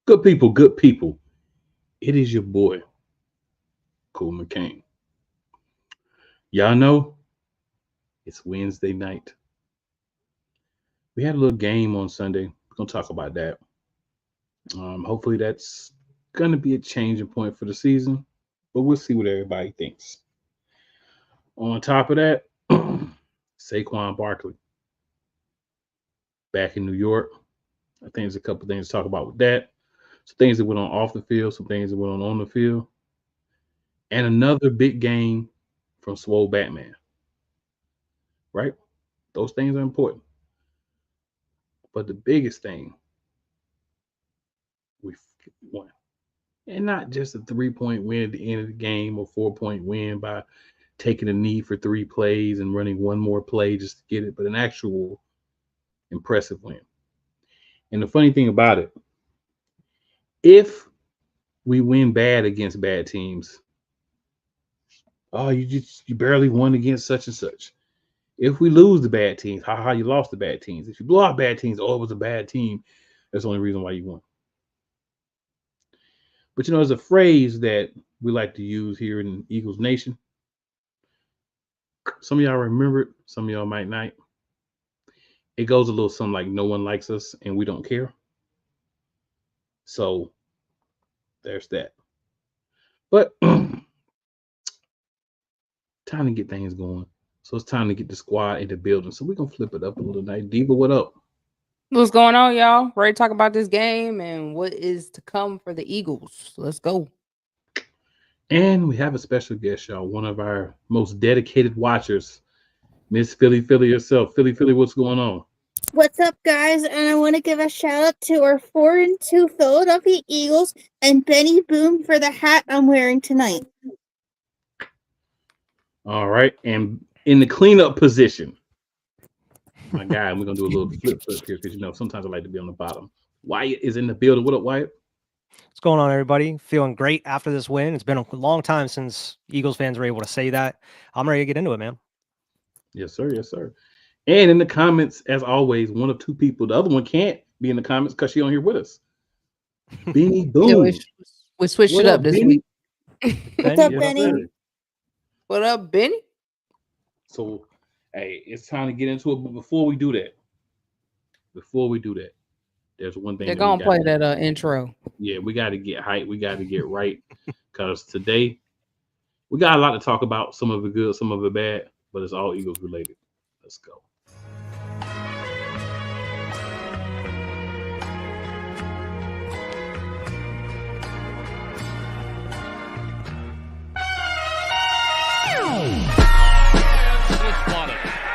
Good people. It is your boy, Cool McCain. Y'all know it's Wednesday night. We had a little game on Sunday. We're gonna talk about that. Hopefully that's gonna be a changing point for the season, but we'll see what everybody thinks. On top of that, Saquon Barkley back in New York. I think there's a couple things to talk about with that. Some things that went on off the field, some things that went on the field, and another big game from Swole Batman. Right? Those things are important. But the biggest thing, we won. And not just a 3-point win at the end of the game or 4-point win by taking a knee for 3 plays and running one more play just to get it, but an actual impressive win. And the funny thing about it, if we win bad against bad teams, oh, you barely won against such and such. If we lose the bad teams, how you lost the bad teams. If you blow out bad teams, oh, it was a bad team. That's the only reason why you won. But there's a phrase that we like to use here in Eagles Nation. Some of y'all remember it, some of y'all might not. It goes a little something like, no one likes us and we don't care. So there's that. But time to get things going. So it's time to get the squad in the building. So we're going to flip it up a little night. Diva, what up? What's going on, y'all? Ready to talk about this game and what is to come for the Eagles. Let's go. And we have a special guest, y'all. One of our most dedicated watchers, Miss Philly herself. Philly, what's going on? What's up, guys? And I want to give a shout out to our 4-2 Philadelphia Eagles and Benny Boom for the hat I'm wearing tonight. All right. And in the cleanup position, my guy, we're going to do a little flip here because, sometimes I like to be on the bottom. Wyatt is in the building. What up, Wyatt? What's going on, everybody? Feeling great after this win. It's been a long time since Eagles fans were able to say that. I'm ready to get into it, man. Yes, sir. Yes, sir. And in the comments, as always, one of two people. The other one can't be in the comments because she don't here with us. Benny Boom. Yeah, we switched it up this week. What's up, Benny? What up, Benny? So, hey, it's time to get into it. But before we do that, there's one thing. They're going to play that intro. Yeah, we got to get hype. We got to get right. Because today, we got a lot to talk about. Some of it good, some of it bad. But it's all Eagles related. Let's go.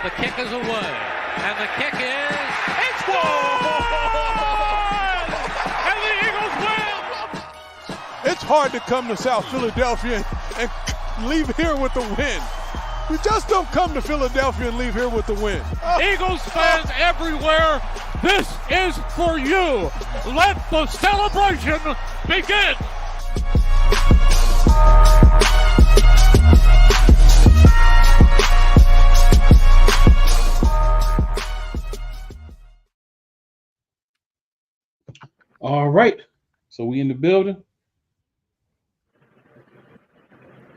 The kick is away, and the kick is it's gone! And the Eagles win! It's hard to come to South Philadelphia and leave here with the win. You just don't come to Philadelphia and leave here with the win. Eagles fans everywhere, this is for you. Let the celebration begin. All right. So we in the building.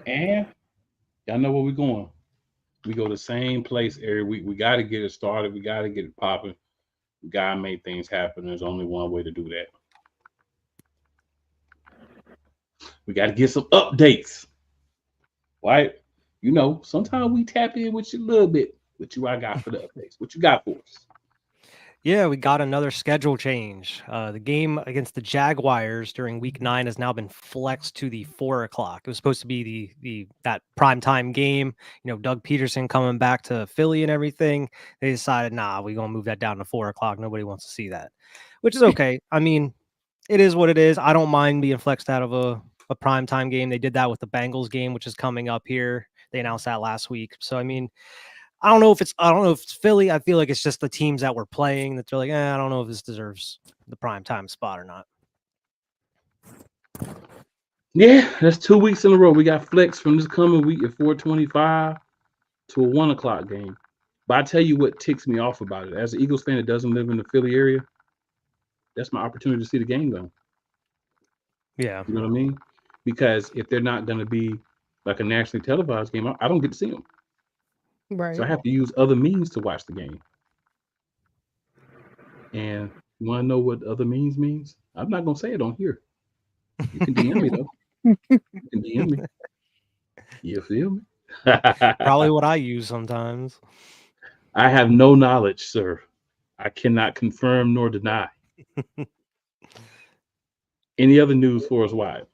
And y'all know where we're going. We go the same place every week. We got to get it started. We got to get it popping. We got to make things happen. There's only one way to do that. We got to get some updates. Right? Sometimes we tap in with you a little bit. What you I got for the updates? What you got for us? Yeah, we got another schedule change. The game against the Jaguars during Week 9 has now been flexed to the 4 o'clock. It was supposed to be that primetime game. Doug Peterson coming back to Philly and everything. They decided, we're gonna move that down to 4 o'clock. Nobody wants to see that, which is okay. I mean, it is what it is. I don't mind being flexed out of a primetime game. They did that with the Bengals game, which is coming up here. They announced that last week. So I mean, I don't know if it's Philly. I feel like it's just the teams that we're playing that they're like, I don't know if this deserves the prime time spot or not. Yeah, that's 2 weeks in a row. We got flex from this coming week at 4:25 to a 1 o'clock game. But I tell you what ticks me off about it. As an Eagles fan that doesn't live in the Philly area, that's my opportunity to see the game go. Yeah. You know what I mean? Because if they're not going to be like a nationally televised game, I don't get to see them. Right. So I have to use other means to watch the game. And you want to know what other means means? I'm not going to say it on here. You can DM me, though. You can DM me. You feel me? Probably what I use sometimes. I have no knowledge, sir. I cannot confirm nor deny. Any other news for us, Wyatt?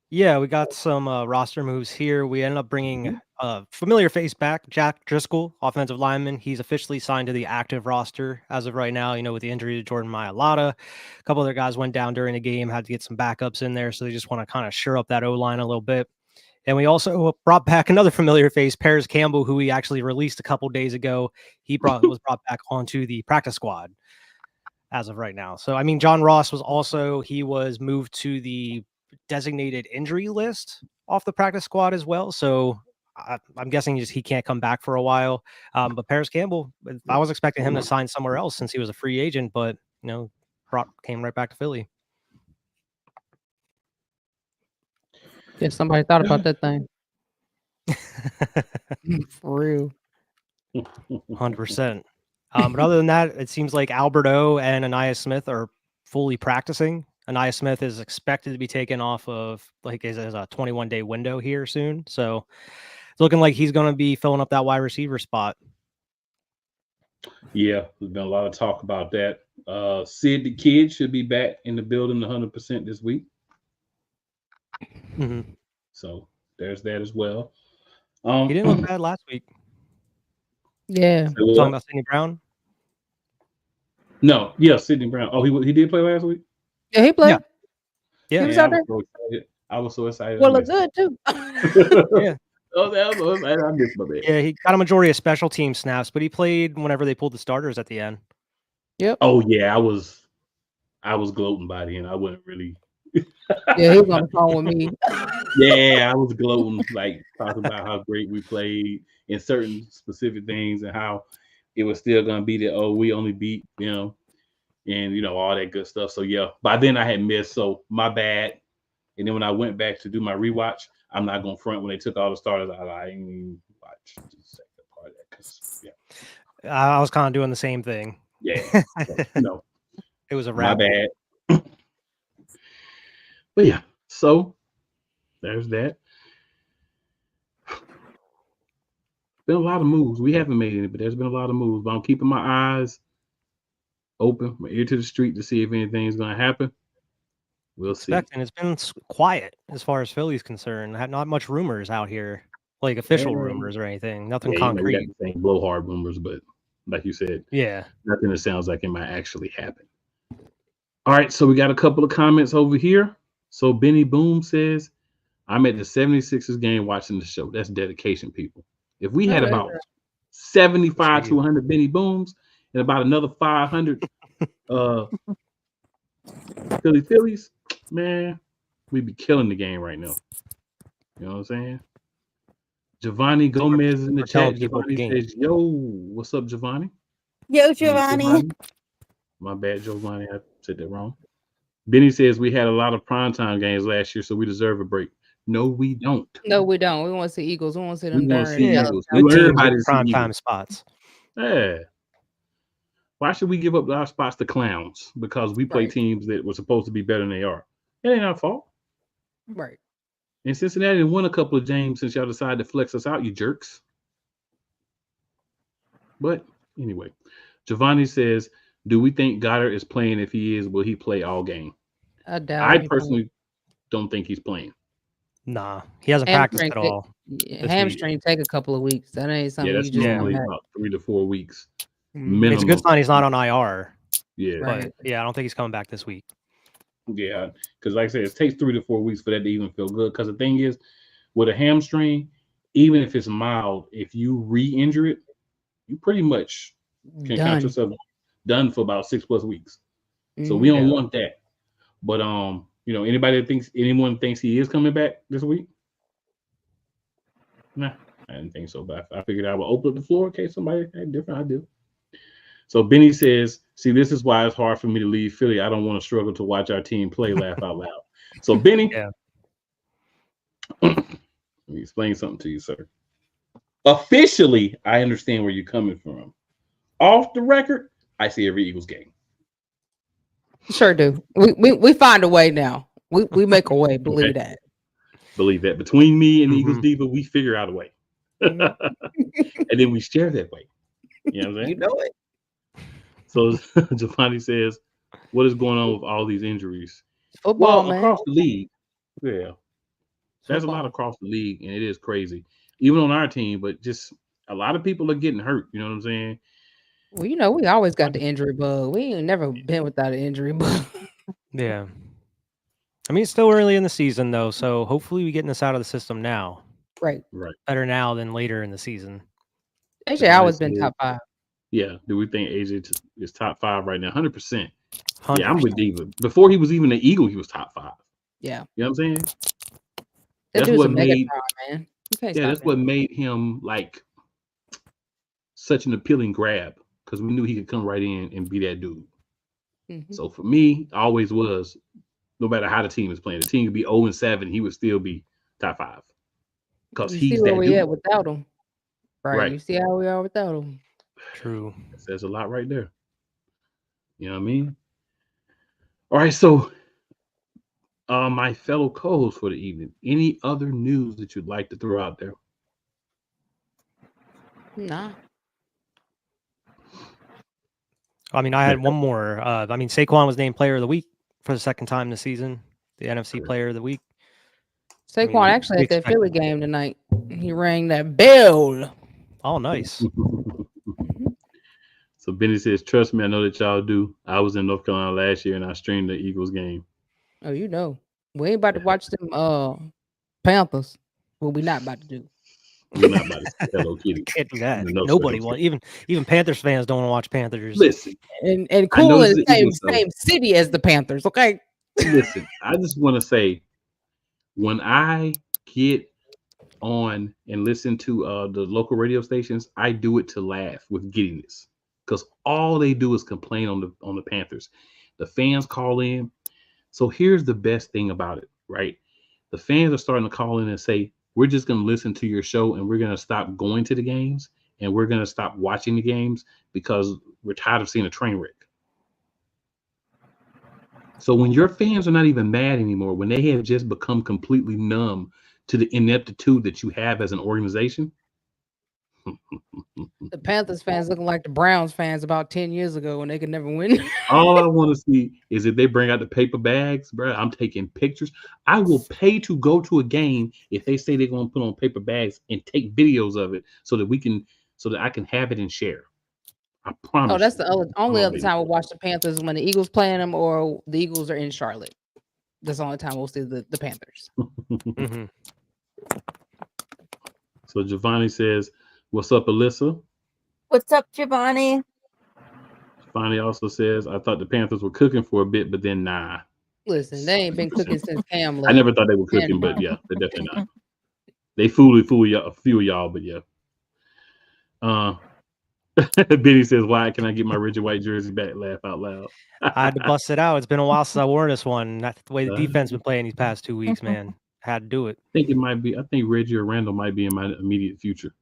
Yeah, we got some roster moves here. We ended up bringing a familiar face back, Jack Driscoll, offensive lineman. He's officially signed to the active roster as of right now. You know, with the injury to Jordan Mailata, a couple other guys went down during the game, had to get some backups in there. So they just want to kind of shore up that O-line a little bit. And we also brought back another familiar face, Paris Campbell, who we actually released a couple days ago. He was brought back onto the practice squad as of right now. So, I mean, John Ross he was moved to the designated injury list off the practice squad as well. So I'm guessing he can't come back for a while. But Paris Campbell, I was expecting him to sign somewhere else since he was a free agent, but, you know, came right back to Philly. Yeah, somebody thought about that thing. For real. 100%. But other than that, it seems like Alberto and Anaya Smith are fully practicing. Anaya Smith is expected to be taken off of like his a 21-day window here soon. So it's looking like he's going to be filling up that wide receiver spot. Yeah, there's been a lot of talk about that. Sid the Kid should be back in the building 100% this week. Mm-hmm. So there's that as well. He didn't look bad last week. Yeah. Talking about Sidney Brown? No, yeah, Sidney Brown. Oh, he did play last week? Yeah, he played. Yeah. He was out there. I was so excited. Well, look good too. Yeah. Oh, I missed my bad. Yeah, he got a majority of special team snaps, but he played whenever they pulled the starters at the end. Yep. Oh yeah, I was gloating by the end. I wasn't really. Yeah, he was on the phone with me. Yeah, I was gloating, like talking about how great we played in certain specific things and how it was still gonna be that, oh, we only beat, you know, and you know, all that good stuff. So yeah, by then I had missed, so my bad. And then when I went back to do my rewatch, I'm not gonna front when they took all the starters out. I didn't even watch the second part of that because I was kind of doing the same thing. Yeah, so, no, it was a my wrap. bad. But yeah, so there's that. Been a lot of moves. We haven't made any, but there's been a lot of moves. But I'm keeping my eyes open, my ear to the street to see if anything's going to happen. We'll see. And it's been quiet as far as Philly's concerned. Not much rumors out here, like official rumors or anything. Nothing concrete. You know, we got the same blowhard rumors, but like you said, nothing that sounds like it might actually happen. All right, so we got a couple of comments over here. So Benny Boom says, I'm at the 76ers game watching the show. That's dedication, people. If we had about 75 to 100 Benny Booms and about another 500 Phillies, man, we'd be killing the game right now. You know what I'm saying? Giovanni Gomez is in the chat. Giovanni says, yo, what's up, Giovanni? Yo, Giovanni. My bad, Giovanni. I said that wrong. Benny says we had a lot of primetime games last year, so we deserve a break. No, we don't. No, we don't. We want to see Eagles. We want to see them Eagles. Primetime spots. Yeah. Why should we give up our spots to clowns? Because we play teams that were supposed to be better than they are. It ain't our fault. Right. And Cincinnati won a couple of games since y'all decided to flex us out, you jerks. But anyway, Giovanni says, do we think Goddard is playing? If he is, will he play all game? I doubt. I personally don't think he's playing. Nah, he hasn't practiced at all. Hamstring take a couple of weeks. That ain't something that's you just normally about 3 to 4 weeks. Minimum. It's a good sign he's not on IR. Yeah. But yeah, I don't think he's coming back this week. Yeah, because like I said, it takes 3 to 4 weeks for that to even feel good. Because the thing is, with a hamstring, even if it's mild, if you re-injure it, you pretty much can count yourself done for about 6+ weeks. So we don't want that. But you know, anyone thinks he is coming back this week? Nah, I didn't think so. But I figured I would open up the floor in case somebody had a different idea. So Benny says, see, this is why it's hard for me to leave Philly. I don't want to struggle to watch our team play, laugh out loud. So Benny, Yeah. let me explain something to you, sir. Officially, I understand where you're coming from. Off the record, I see every Eagles game. Sure do. We find a way now. We make a way. Believe Okay. that. Believe that. Between me and the Mhm. Eagles Diva, we figure out a way. Mhm. And then we share that way. You know what I'm saying? You know it. So Giovanni says, what is going on with all these injuries? Football, Well, man. across the league, yeah. There's a lot Football. across the league, and it is crazy. Even on our team, but just a lot of people are getting hurt. You know what I'm saying? Well, you know, we always got the injury bug. We ain't never been without an injury bug. Yeah. I mean, it's still early in the season, though, so hopefully we getting this out of the system now. Right. Right. Better now than later in the season. AJ always been said- top 5. Yeah. Do we think AJ is top 5 right now? 100%. 100%. Yeah, I'm with Diva. Before he was even an Eagle, he was top 5. Yeah. You know what I'm saying? That That's dude's what a mega made- star, man. You can't Yeah, stop that's him. what made him like such an appealing grab because we knew he could come right in and be that dude. Mhm. So for me, always was, no matter how the team is playing, the team could be 0-7, he would still be top 5 because You see he's where that we dude. at without him. Right. Right. You see how we are without him. True. That says a lot right there. You know what I mean? All right, so my fellow co-hosts for the evening, any other news that you'd like to throw out there? Nah. I mean, I had one more. I mean, Saquon was named Player of the Week for the second time this season. The NFC Player of the Week. Saquon mean, actually we at that expect- Philly game tonight. He rang that bell. Oh, nice. So Benny says, trust me, I know that y'all do. I was in North Carolina last year and I streamed the Eagles game. Oh, you know. We ain't about to watch them Panthers. What we not about to do. We're not about to see Hello Kitty. Can't do that. No, Nobody sir. wants. Even Panthers fans don't want to watch Panthers. Listen, And I know cool in it's the the Eagles, same city as the Panthers, okay? listen, I just want to say, when I get on and listen to the local radio stations, I do it to laugh with giddiness because all they do is complain on the Panthers. The fans call in. So here's the best thing about it, right? The fans are starting to call in and say, we're just going to listen to your show and we're going to stop going to the games and we're going to stop watching the games because we're tired of seeing a train wreck. So when your fans are not even mad anymore, when they have just become completely numb to the ineptitude that you have as an organization. The Panthers fans looking like the Browns fans about 10 years ago when they could never win. All I want to see is if they bring out the paper bags, bro. I'm taking pictures. I will pay to go to a game if they say they're going to put on paper bags and take videos of it so that I can have it and share. I promise. Oh, that's you. the only Oh, other baby. time we'll watch the Panthers when the Eagles playing them or the Eagles are in Charlotte. That's the only time we'll see the Panthers. Mhm. So Giovanni says, what's up, Alyssa? What's up, Giovanni? Giovanni also says, I thought the Panthers were cooking for a bit, but then nah. Listen, they ain't been cooking since Cam left. I never thought they were cooking, but yeah, they're definitely not. They fool y'all, a few of y'all, but yeah. Benny says, why can I get my Richard White jersey back? Laugh out loud. I had to bust it out. It's been a while since I wore this one. That's the way the defense been playing these past 2 weeks, man. Had to do it. I think Reggie or Randall might be in my immediate future.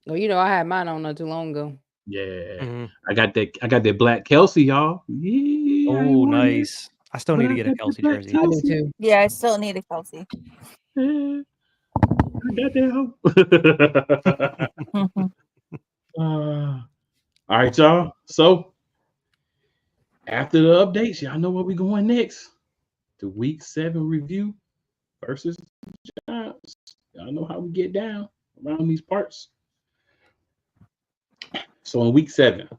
Well, you know, I had mine on not too long ago. Yeah. Mhm. I got that black Kelsey, y'all. Yeah. I ain't Oh, worn it. nice. I still need to get a Kelsey jersey. I do too. Yeah, I still need a Kelsey. Yeah. I got that hoe. All right, y'all. So after the updates, y'all know where we going next. The Week 7 review versus Giants. Y'all know how we get down around these parts. So in Week 7,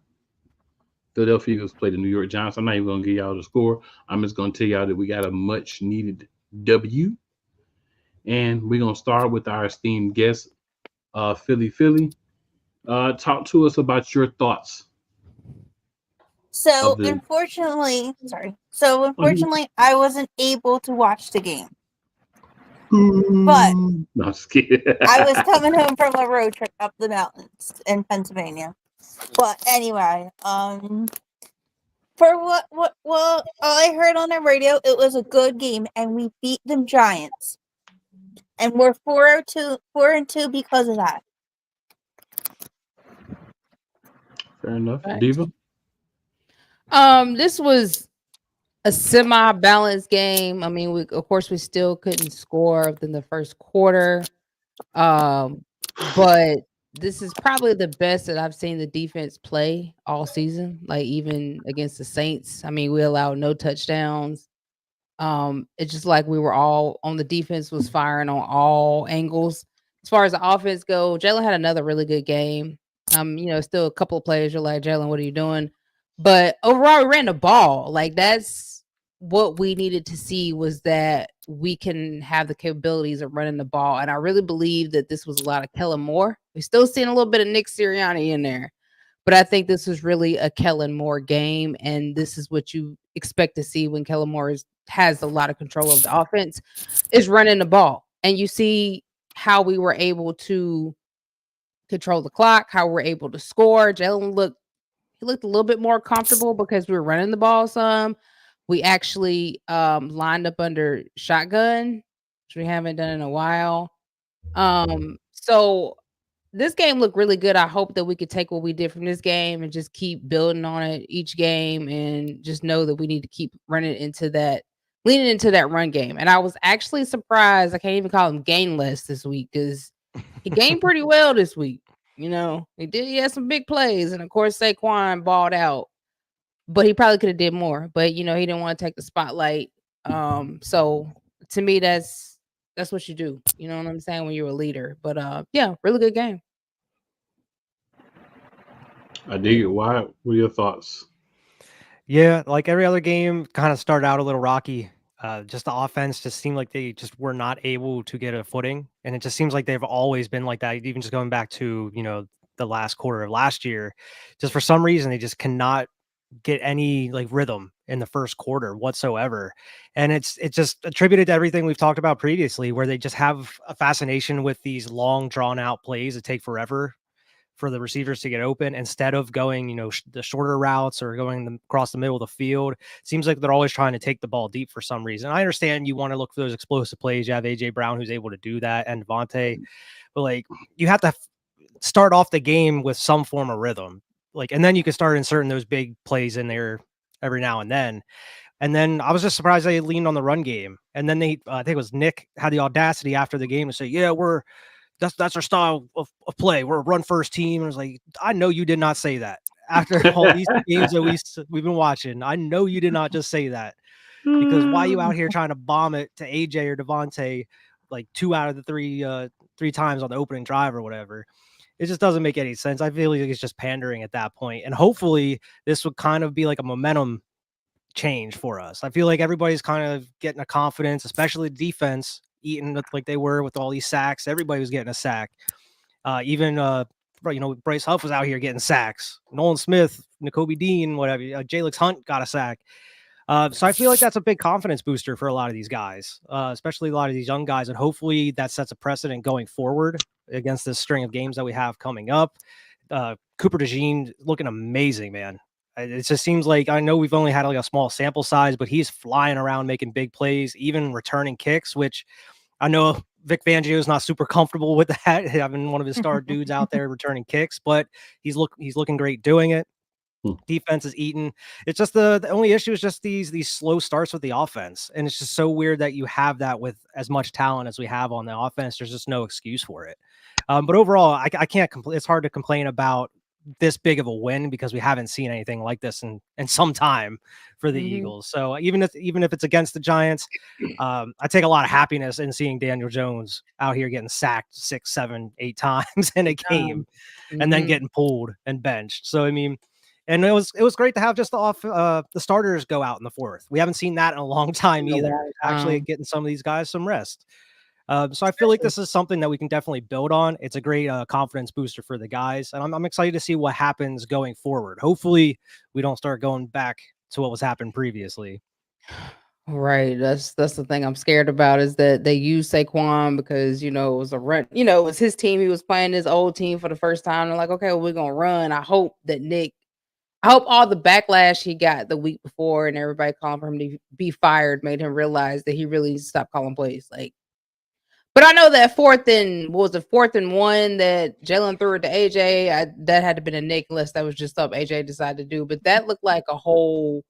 Philadelphia Eagles play the New York Giants. I'm not even going to give y'all the score. I'm just going to tell y'all that we got a much needed W. And we're going to start with our esteemed guest, Philly. Talk to us about your thoughts. So Of the- unfortunately, I wasn't able to watch the game. But no, I'm just kidding. I was coming home from a road trip up the mountains in Pennsylvania. But anyway, for what Well, all I heard on the radio, it was a good game, and we beat them Giants, and we're 4-2 because of that. Fair enough. Right. Diva? This was a semi-balanced game. I mean, of course we still couldn't score within the first quarter. But this is probably the best that I've seen the defense play all season, like even against the Saints. I mean, we allowed no touchdowns. It's just like we were all on the defense was firing on all angles. As far as the offense go, Jalen had another really good game. Still a couple of players you're like, Jalen, what are you doing? But overall, we ran the ball. Like that's what we needed to see was that we can have the capabilities of running the ball. And I really believe that this was a lot of Kellen Moore. We're still seeing a little bit of Nick Sirianni in there. But I think this was really a Kellen Moore game. And this is what you expect to see when Kellen Moore has a lot of control of the offense, is running the ball. And you see how we were able to control the clock, how we're able to score. Jalen looked a little bit more comfortable because we were running the ball some. We actually lined up under shotgun, which we haven't done in a while. So this game looked really good. I hope that we could take what we did from this game and just keep building on it each game and just know that we need to keep leaning into that run game. And I was actually surprised. I can't even call him gainless this week because he gained pretty well this week. He had some big plays. And of course, Saquon balled out. But he probably could have did more. But he didn't want to take the spotlight. So to me, that's what you do. You know what I'm saying? When you're a leader. But yeah, really good game. I dig it. Why? What are your thoughts? Yeah, like every other game, kind of started out a little rocky. Just the offense just seemed like they just were not able to get a footing, and it just seems like they've always been like that. Even just going back to the last quarter of last year, just for some reason they just cannot get any like rhythm in the first quarter whatsoever. And it's just attributed to everything we've talked about previously, where they just have a fascination with these long drawn out plays that take forever for the receivers to get open instead of going, the shorter routes or going across the middle of the field. It seems like they're always trying to take the ball deep for some reason. I understand you want to look for those explosive plays. You have AJ Brown who's able to do that, and Devontae, but like you have to start off the game with some form of rhythm. And then you can start inserting those big plays in there every now and then. And then I was just surprised they leaned on the run game. And then I think it was Nick had the audacity after the game to say, yeah, that's our style of play. We're a run first team. And I was like, I know you did not say that after all these games that we've been watching. I know you did not just say that, because why are you out here trying to bomb it to AJ or Devontae like 2 out of the three times on the opening drive or whatever? It just doesn't make any sense. I feel like it's just pandering at that point. And hopefully this would kind of be like a momentum change for us. I feel like everybody's kind of getting a confidence, especially defense, eating like they were with all these sacks. Everybody was getting a sack. Even Bryce Huff was out here getting sacks. Nolan Smith, Nakobe Dean, whatever. Jalix Hunt got a sack. So I feel like that's a big confidence booster for a lot of these guys, especially a lot of these young guys. And hopefully that sets a precedent going forward against this string of games that we have coming up. Cooper DeJean looking amazing, man. It just seems like, I know we've only had like a small sample size, but he's flying around making big plays, even returning kicks, which I know Vic Fangio is not super comfortable with that, having one of his star dudes out there returning kicks, but he's looking great doing it. Defense is eating. It's just the only issue is just these slow starts with the offense. And it's just so weird that you have that with as much talent as we have on the offense. There's just no excuse for it. But overall, I can't complain. It's hard to complain about this big of a win because we haven't seen anything like this in some time for the Eagles. So even if it's against the Giants, I take a lot of happiness in seeing Daniel Jones out here getting sacked 6, 7, 8 times in a game and then getting pulled and benched. So, I mean, and it was great to have just the starters go out in the fourth. We haven't seen that in a long time either. Actually getting some of these guys some rest. So I feel like this is something that we can definitely build on. It's a great confidence booster for the guys. And I'm excited to see what happens going forward. Hopefully we don't start going back to what was happened previously. Right. That's the thing I'm scared about, is that they use Saquon because, it was a run, it was his team. He was playing his old team for the first time. They're like, okay, well, we're going to run. I hope that Nick I hope all the backlash he got the week before and everybody calling for him to be fired made him realize that he really needs to stop calling plays. Like, but I know that 4th and 1 that Jalen threw it to AJ. That had to been a Nick unless that was just something AJ decided to do. But that looked like a whole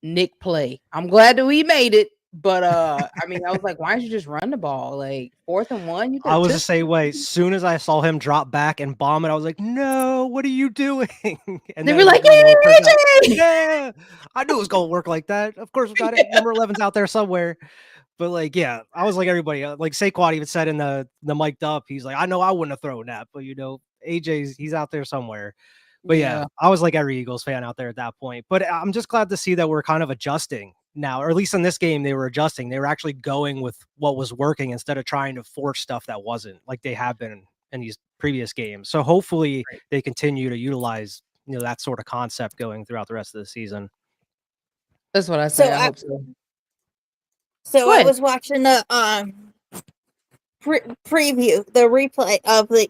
Nick play. I'm glad that we made it. But I mean, I was like, why don't you just run the ball? Like 4th and 1, you I was the same way. As soon as I saw him drop back and bomb it, I was like, "No, what are you doing?" And they then were like, yeah, I knew it was gonna work like that. Of course, we got it. Number 11's out there somewhere. But like, yeah, I was like everybody. Like Saquon even said in the mic'd up, he's like, "I know I wouldn't have thrown that, but he's out there somewhere." But yeah, I was like every Eagles fan out there at that point. But I'm just glad to see that we're kind of adjusting now, or at least in this game, they were adjusting. They were actually going with what was working instead of trying to force stuff that wasn't, like they have been in these previous games. So hopefully they continue to utilize, that sort of concept going throughout the rest of the season. That's what I say. I hope so. So I was watching the preview, the replay of the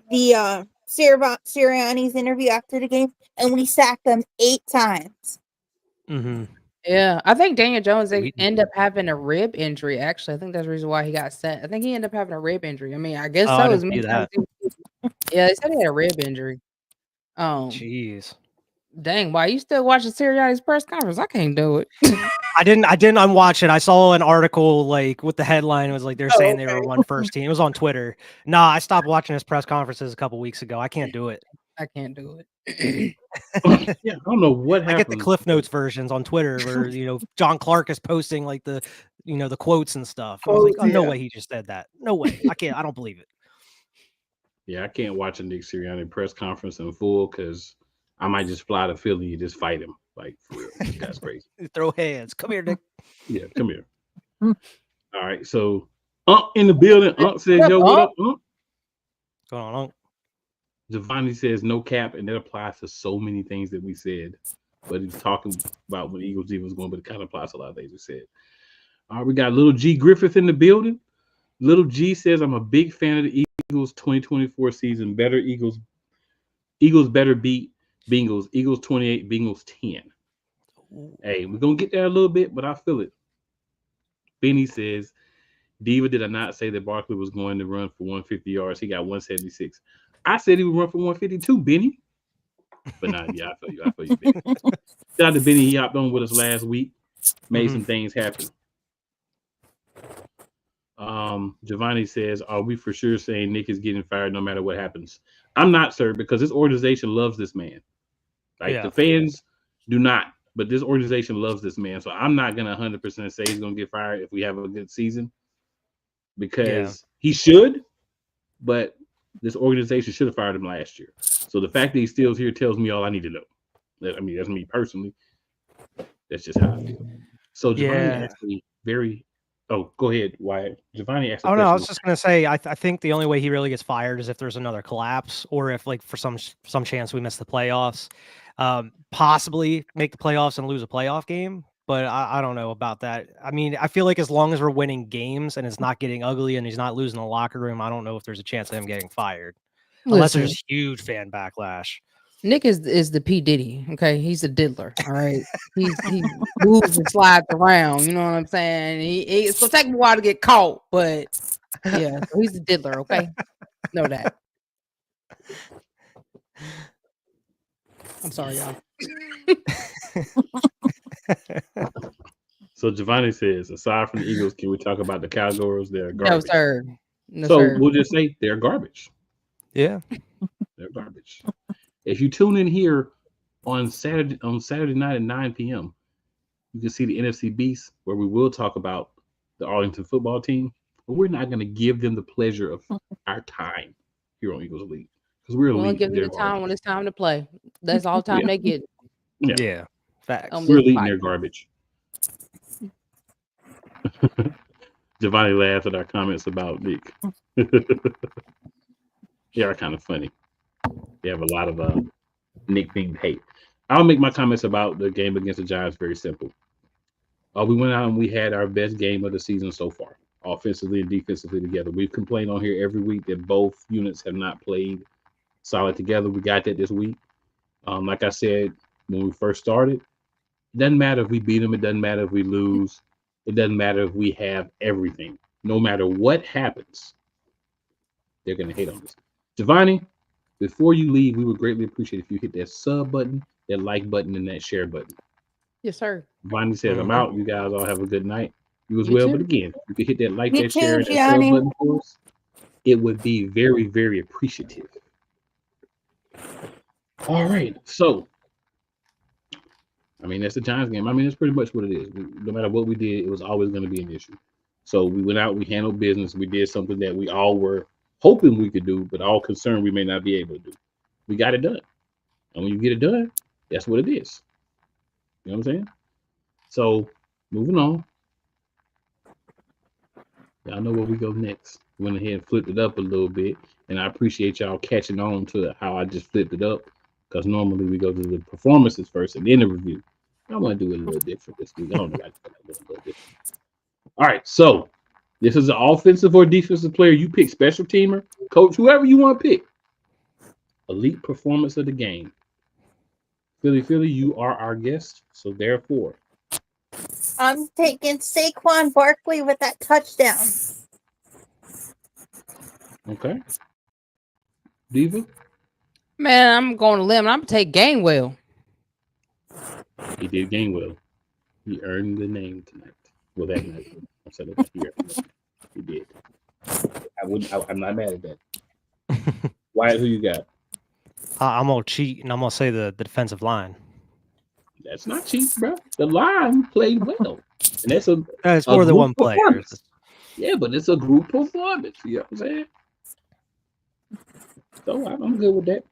Sirianni's interview after the game, and we sacked them 8 times. Mm-hmm. Yeah, I think Daniel Jones ended up having a rib injury. Actually, I think that's the reason why he got set. I think he ended up having a rib injury. I mean, I guess so. I didn't see that. Yeah, they said he had a rib injury. Jeez. Dang, why you still watching Sirianni's press conference? I can't do it. I didn't unwatch it. I saw an article like with the headline. It was like they're saying they were one first team. It was on Twitter. Nah, I stopped watching his press conferences a couple weeks ago. I can't do it. I can't do it. Yeah, I don't know what happened. I get the Cliff Notes versions on Twitter where John Clark is posting like the the quotes and stuff. I was like, oh, no way he just said that. No way. I don't believe it. Yeah, I can't watch a Nick Sirianni press conference in full because I might just fly to Philly and just fight him. Like, for real. That's crazy. Throw hands. Come here, Nick. Yeah, come here. All right, so in the building. Says, yo, what up, What's going on, Giovanni says no cap, and that applies to so many things that we said. But he's talking about when the Eagles was going, but it kind of applies to a lot of things we said. All right, we got Little G Griffith in the building. Little G says, I'm a big fan of the Eagles 2024 season. Better Eagles better beat Bengals. Eagles 28, Bengals 10. Hey, we're going to get there a little bit, but I feel it. Benny says, Diva, did I not say that Barkley was going to run for 150 yards? He got 176. I said he would run for 152, Benny. But not, yeah, I feel you, Benny. Shout out to Benny. He hopped on with us last week. Made some things happen. Giovanni says, are we for sure saying Nick is getting fired no matter what happens? I'm not, sir, because this organization loves this man. Like the fans do not, but this organization loves this man. So I'm not going to 100% say he's going to get fired if we have a good season because he should, but this organization should have fired him last year. So the fact that he's still here tells me all I need to know. I mean, that's me personally. That's just how I feel. So Giovanni asked me Oh, go ahead, Wyatt. Giovanni asked. Oh no, I was just gonna say I think the only way he really gets fired is if there's another collapse, or if like for some chance we miss the playoffs, possibly make the playoffs and lose a playoff game. But I don't know about that. I mean, I feel like as long as we're winning games and it's not getting ugly and he's not losing the locker room, I don't know if there's a chance of him getting fired, unless there's huge fan backlash. Nick is the P. Diddy, okay? He's a diddler, all right? He moves and slides around, you know what I'm saying? It's going to take him a while to get caught, but yeah, so he's a diddler, okay? Know that. I'm sorry, y'all. So Giovanni says, aside from the Eagles, can we talk about the Cowgirls? They're garbage. No, sir. No, so sir. We'll just say they're garbage. Yeah. They're garbage. If you tune in here on Saturday night at 9 p.m., you can see the NFC Beast, where we will talk about the Arlington football team. But we're not going to give them the pleasure of our time here on Eagles Elite. Because we're elite. We'll give them the time when it's time to play. That's all time they get. Yeah. Facts. We're elite and they're garbage. Giovanni laughed at our comments about Nick. They are kind of funny. They have a lot of Nick themed hate. I'll make my comments about the game against the Giants very simple. We went out and we had our best game of the season so far, offensively and defensively together. We've complained on here every week that both units have not played solid together. We got that this week. Like I said when we first started. It doesn't matter if we beat them. It doesn't matter if we lose. It doesn't matter if we have everything. No matter what happens, they're going to hate on us. Giovanni, before you leave, we would greatly appreciate if you hit that sub button, that like button, and that share button. Yes, sir. Giovanni says, I'm out. You guys all have a good night. You as You well. too. But again, if you could hit that like, You that share, and too, that sub Gianni. button for us, it would be very, very appreciative. All right. So, I mean, that's the Giants game. I mean, that's pretty much what it is. No matter what we did, it was always going to be an issue. So we went out, we handled business, we did something that we all were hoping we could do, but all concerned we may not be able to do. We got it done. And when you get it done, that's what it is. You know what I'm saying? So moving on. Y'all know where we go next. Went ahead and flipped it up a little bit. And I appreciate y'all catching on to how I just flipped it up. Because normally we go to the performances first and then the review. I want to do it a little different this week. I don't know why I feel like doing a little different. All right, so this is an offensive or defensive player. You pick special teamer, coach, whoever you want to pick. Elite performance of the game. Philly, you are our guest. So therefore, I'm taking Saquon Barkley with that touchdown. okay. Diva, Man, I'm going to limb. I'm going to take Gainwell. he did game well. He earned the name tonight. Well, that night. I said it here. He did. I'm not mad at that. Wyatt, who you got? I'm gonna cheat and I'm gonna say the defensive line. That's not cheap, bro. The line played well, and that's It's more than group one player. performance. Yeah, but it's a group performance. You know what I'm saying? So I'm good with that.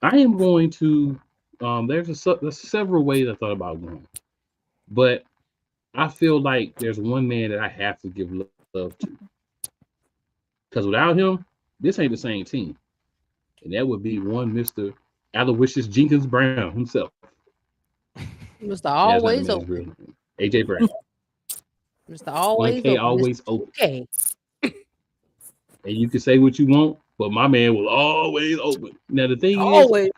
I am going to. There's several ways I thought about going, but I feel like there's one man that I have to give love to, because without him, this ain't the same team, and that would be one Mr. Aloysius Jenkins Brown himself. Mr. Always That's not open. his real name. AJ Brown. Mr. Always K open. always Mr. open. 2K. And you can say what you want, but my man will always open. Now the thing Always.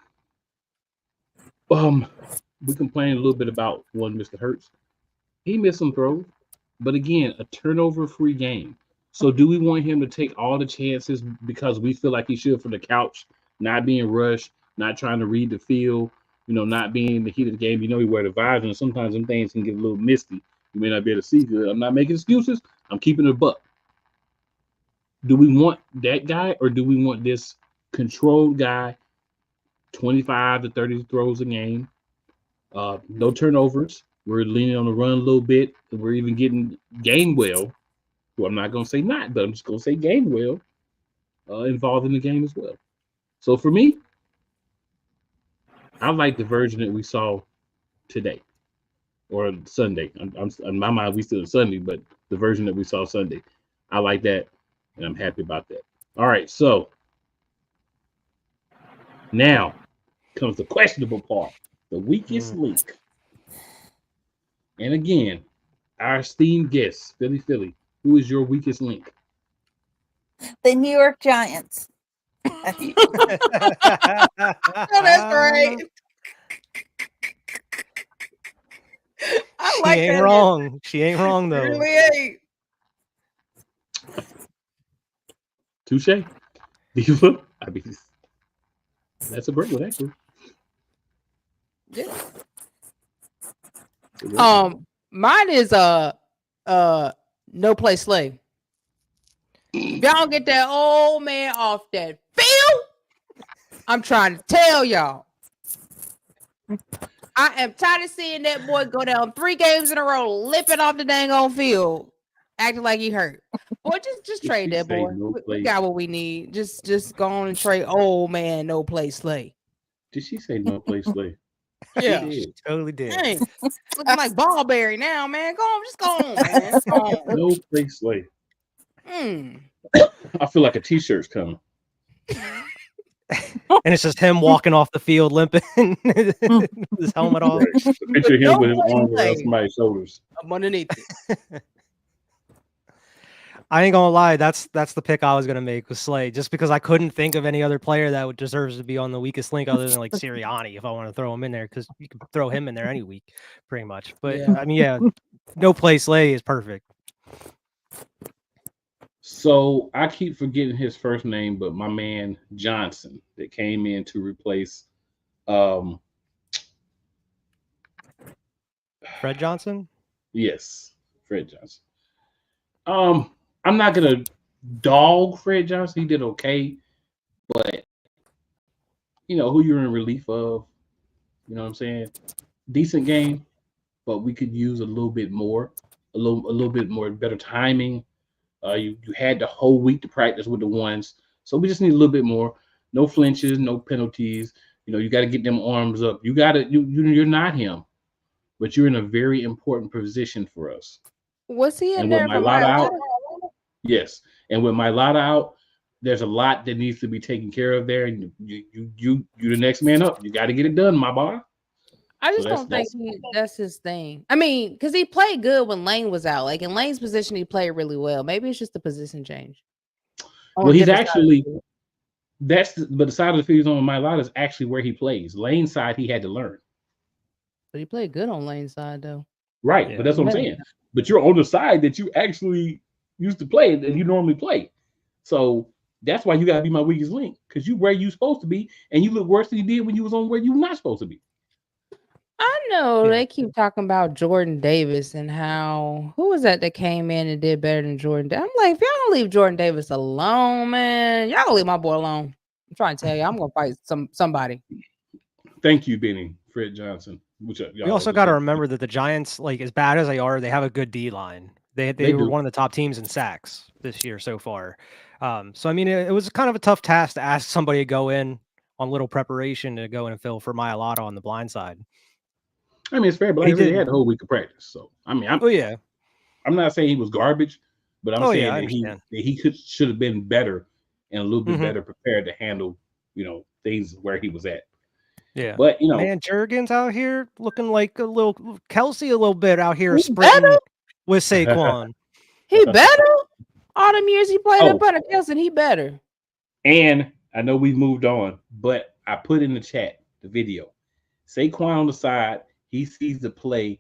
is, we complained a little bit about one Mr. Hurts. He missed some throws, but again, a turnover-free game. So do we want him to take all the chances because we feel like he should from the couch, not being rushed, not trying to read the field, not being in the heat of the game? He wear the visor, and sometimes them things can get a little misty. You may not be able to see good. I'm not making excuses. I'm keeping it a buck. Do we want that guy, or do we want this controlled guy, 25 to 30 throws a game, no turnovers? We're leaning on the run a little bit, and we're even getting Gainwell, who I'm not going to say not, but I'm just going to say Gainwell, involved in the game as well. So for me, I like the version that we saw today or Sunday. I'm in my mind, we still Sunday, but the version that we saw Sunday, I like that, and I'm happy about that. All right, so now comes the questionable part, the weakest link. And again, our esteemed guest, Philly, who is your weakest link? The New York Giants. That's right. I She like ain't that. wrong. She ain't wrong though. Really ain't. Touche. Diva. I mean, that's a great one, actually. Yeah. Mine is no play slay. If y'all get that old man off that field, I'm trying to tell y'all. I am tired of seeing that boy go down 3 games in a row, limping off the dang old field, acting like he hurt. Boy, just trade that boy. We got what we need. Just go on and trade old man no play slay. Did she say no play slay? Yeah, She totally did. hey, looking like Ballberry now, man. Go on, just go on, man. Go on. No play slay. I feel like a t-shirt's coming. And it's just him walking off the field limping with his helmet off. Right. So picture him with his arm around somebody's shoulders. I'm underneath it. I ain't gonna lie, that's the pick I was gonna make with Slay, just because I couldn't think of any other player that would deserves to be on the weakest link other than like Sirianni if I want to throw him in there, because you can throw him in there any week, pretty much. But Yeah. I mean, yeah, no play Slay is perfect. So I keep forgetting his first name, but my man Johnson that came in to replace Fred Johnson? Yes, Fred Johnson. I'm not gonna dog Fred Johnson. He did okay, but you know who you're in relief of. You know what I'm saying? Decent game, but we could use a little bit more, a little bit more better timing. You had the whole week to practice with the ones, so we just need a little bit more. No flinches, no penalties. You know, you got to get them arms up. You're not him, but you're in a very important position for us. Was he in And there with my for lot out, Mailata? yes. And with my lot out, there's a lot that needs to be taken care of there. And you're the next man up. You got to get it done, my boy. I just So don't think that's his thing. I mean, because he played good when Lane was out. Like in Lane's position, he played really well. Maybe it's just the position change. Well, he's actually but the side of the field he's on my lot is actually where he plays. Lane side, he had to learn. But he played good on Lane's side though. Right, Yeah. but that's what I'm saying. But you're on the side that you actually used to play and you normally play. So that's why you gotta be my weakest link, because you where you supposed to be, and you look worse than you did when you was on where you were not supposed to be. I know Yeah. they keep talking about Jordan Davis and how who was that came in and did better than Jordan. I'm like, if y'all don't leave Jordan Davis alone, man, y'all don't leave my boy alone. I'm trying to tell you, I'm gonna fight somebody. Thank you, Benny, Fred Johnson. Which We also got to remember that the Giants, like as bad as they are, they have a good D line. They were do. one of the top teams in sacks this year so far. So I mean, it was kind of a tough task to ask somebody to go in on little preparation to go in and fill for Mailata on the blind side. I mean, it's fair, but like I said, he had the whole week of practice. So I mean, I'm not saying he was garbage, but I'm saying that he should have been better and a little bit better prepared to handle, you know, things where he was at. Yeah, but you know, man, Jurgens out here looking like a little Kelsey, a little bit out here sprinting with Saquon. He better. All them years he played up under Kelson, he better. And I know we moved on, but I put in the chat the video. Saquon on the side, he sees the play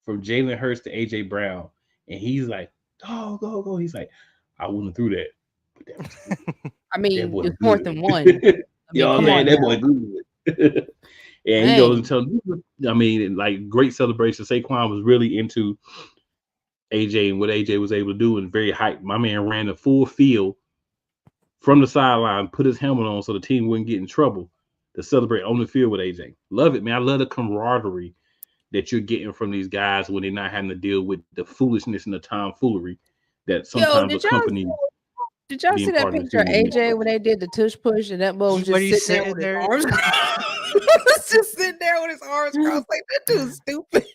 from Jalen Hurts to AJ Brown, and he's like, "Oh, go!" He's like, "I wouldn't have threw that." But that was I mean, it's 4th and 1. Yo, man, that boy good. And he goes and tells, I mean, like great celebration. Saquon was really into AJ and what AJ was able to do, and very hyped. My man ran the full field from the sideline, put his helmet on so the team wouldn't get in trouble to celebrate on the field with AJ. Love it, man. I love the camaraderie that you're getting from these guys when they're not having to deal with the foolishness and the tomfoolery that sometimes a company. Did y'all see that picture of AJ when they did the tush push and that boy was just sitting there with his arms? Just sitting there with his arms crossed like that dude's stupid.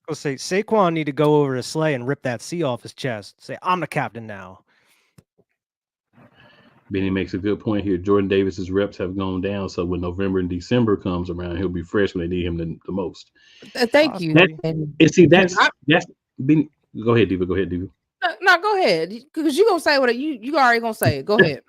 Go say Saquon need to go over to Slay and rip that C off his chest. Say, I'm the captain now. Benny makes a good point here. Jordan Davis's reps have gone down, so when November and December comes around, he'll be fresh when they need him the most. Thank you. And see, that's Benny. Go ahead, Diva. Go ahead, Diva. No, go ahead, because you're gonna say what you already gonna say it. Go ahead.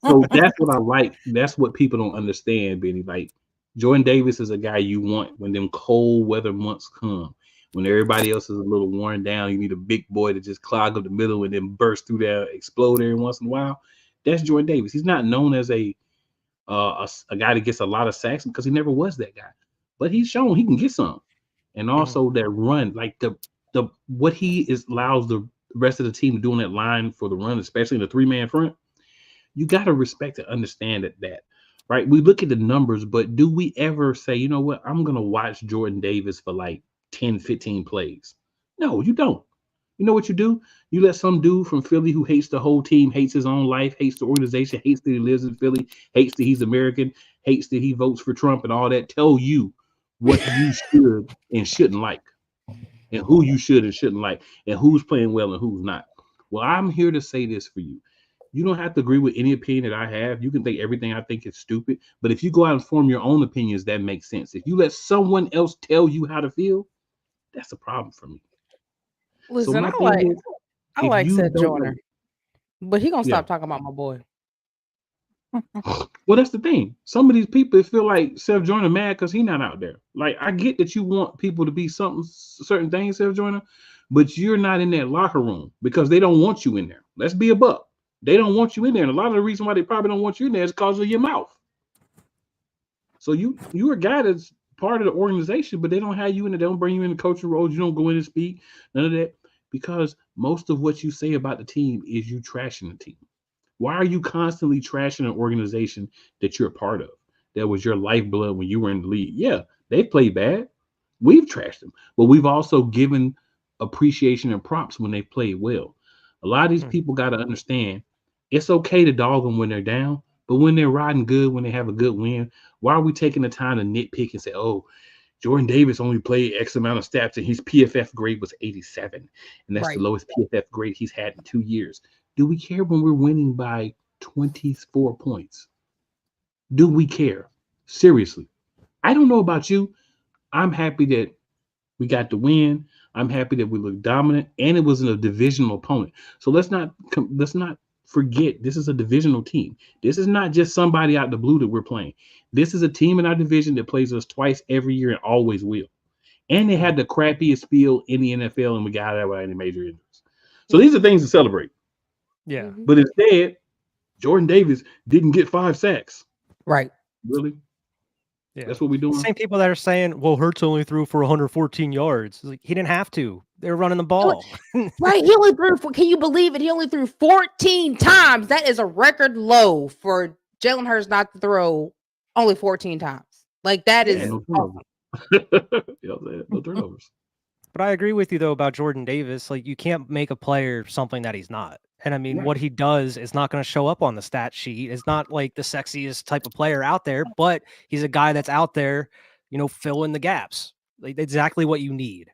So that's what I like. That's what people don't understand, Benny. Like Jordan Davis is a guy you want when them cold weather months come. When everybody else is a little worn down, you need a big boy to just clog up the middle and then burst through there, explode every once in a while. That's Jordan Davis. He's not known as a guy that gets a lot of sacks because he never was that guy. But he's shown he can get some. And also that run, like the what he allows the rest of the team to do on that line for the run, especially in the 3-man front, you got to respect and understand that, right? We look at the numbers, but do we ever say, you know what, I'm going to watch Jordan Davis for like 10, 15 plays? No, you don't. You know what you do? You let some dude from Philly who hates the whole team, hates his own life, hates the organization, hates that he lives in Philly, hates that he's American, hates that he votes for Trump and all that, tell you what you should and shouldn't like, and who you should and shouldn't like, and who's playing well and who's not. Well, I'm here to say this for you. You don't have to agree with any opinion that I have. You can think everything I think is stupid, but if you go out and form your own opinions, that makes sense. If you let someone else tell you how to feel, that's a problem for me. Listen, I if like you Seth don't Joyner, but he gonna Yeah. stop talking about my boy. Well, that's the thing. Some of these people feel like Seth Joyner mad because he's not out there. Like, I get that you want people to be certain things, Seth Joyner, but you're not in that locker room because they don't want you in there. Let's be a buck. They don't want you in there. And a lot of the reason why they probably don't want you in there is because of your mouth. So you're a guy that's part of the organization, but they don't have you in it. They don't bring you in the coaching roles. You don't go in and speak, none of that, because most of what you say about the team is you trashing the team. Why are you constantly trashing an organization that you're a part of? That was your lifeblood when you were in the league. Yeah, they played bad. We've trashed them, but we've also given appreciation and props when they played well. A lot of these people got to understand it's okay to dog them when they're down, but when they're riding good, when they have a good win, why are we taking the time to nitpick and say, oh, Jordan Davis only played X amount of stats and his PFF grade was 87, and that's Right. the lowest PFF grade he's had in 2 years. Do we care when we're winning by 24 points? Do we care? Seriously. I don't know about you. I'm happy that we got the win. I'm happy that we look dominant, and it was a divisional opponent. So let's not forget this is a divisional team. This is not just somebody out the blue that we're playing. This is a team in our division that plays us twice every year and always will. And they had the crappiest field in the NFL, and we got out without any major injuries. So these are things to celebrate. Yeah. But instead, Jordan Davis didn't get 5 sacks. Right. Really? Yeah. That's what we're doing? Same people that are saying, well, Hurts only threw for 114 yards. It's like, he didn't have to. They were running the ball. Right. He only threw can you believe it? He only threw 14 times. That is a record low for Jalen Hurts not to throw only 14 times. Like, that is No turnovers. But I agree with you, though, about Jordan Davis. Like, you can't make a player something that he's not. And I mean, Right. what he does is not going to show up on the stat sheet. It's not like the sexiest type of player out there, but he's a guy that's out there, filling the gaps. Like, exactly what you need.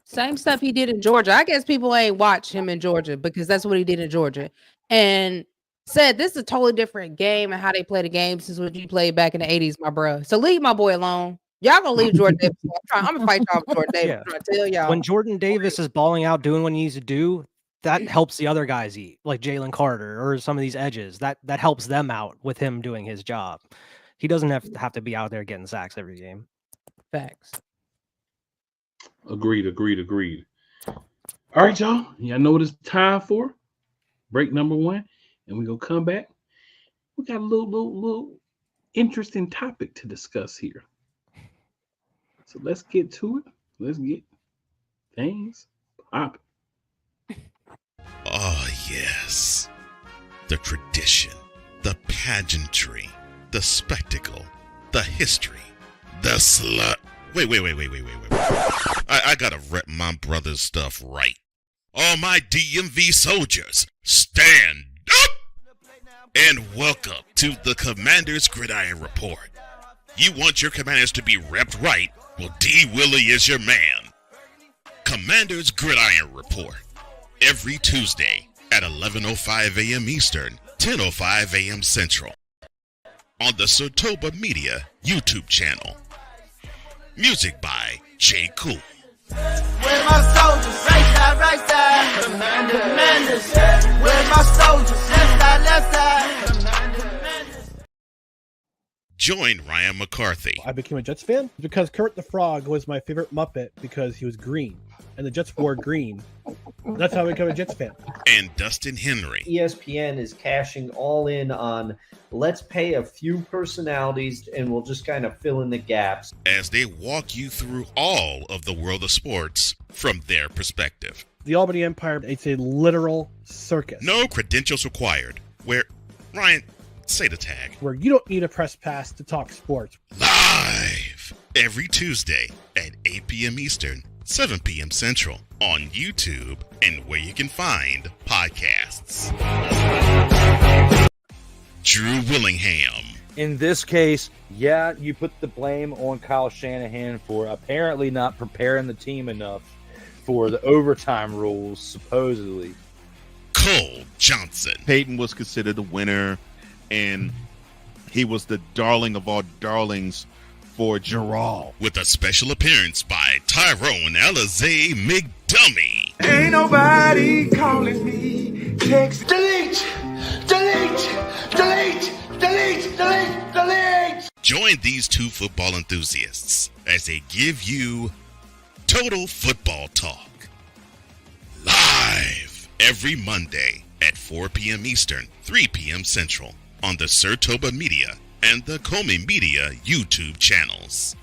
Same stuff he did in Georgia. I guess people ain't watch him in Georgia because that's what he did in Georgia. And said this is a totally different game and how they play the game since what you played back in the 80s, my bro. So leave my boy alone. Y'all gonna leave Jordan Davis alone. I'm gonna fight y'all with Jordan Davis. Yeah. I'm trying to tell y'all. When Jordan Davis is balling out, doing what he needs to do, that helps the other guys eat, like Jalen Carter or some of these edges. That helps them out with him doing his job. He doesn't have to be out there getting sacks every game. Facts. Agreed. All right, y'all. Y'all know what it's time for? Break number 1. And we're going to come back. We got a little interesting topic to discuss here. So let's get to it. Let's get things popping. Oh, yes. The tradition, the pageantry, the spectacle, the history, the slut. Wait. I gotta rep my brother's stuff right. All my DMV soldiers, stand up! And welcome to the Commander's Gridiron Report. You want your commanders to be repped right? Well, D. Willie is your man. Commander's Gridiron Report. Every Tuesday at 11:05 a.m. Eastern, 10:05 a.m. Central. On the Sotoba Media YouTube channel. Music by J. Cool. Where my soldiers? Right side. Commanders. Where my soldiers? Left side. Join Ryan McCarthy. I became a Jets fan because Kurt the Frog was my favorite Muppet because he was green, and the Jets wore green. That's how I became a Jets fan. And Dustin Henry. ESPN is cashing all in on let's pay a few personalities and we'll just kind of fill in the gaps. As they walk you through all of the world of sports from their perspective. The Albany Empire, it's a literal circus. No credentials required. Where, Ryan, say the tag. Where you don't need a press pass to talk sports. Live every Tuesday at 8 p.m. Eastern, 7 p.m. Central on YouTube and where you can find podcasts. Drew Willingham. In this case, yeah, you put the blame on Kyle Shanahan for apparently not preparing the team enough for the overtime rules, supposedly. Cole Johnson. Peyton was considered the winner, and he was the darling of all darlings for Gerald. With a special appearance by Tyrone Alizé McDummy. Hey, Ain't nobody calling me. Text. Delete. Join these two football enthusiasts as they give you Total Football Talk. Live every Monday at 4 p.m. Eastern, 3 p.m. Central on the Sertoba Media and the Comey Media YouTube channels.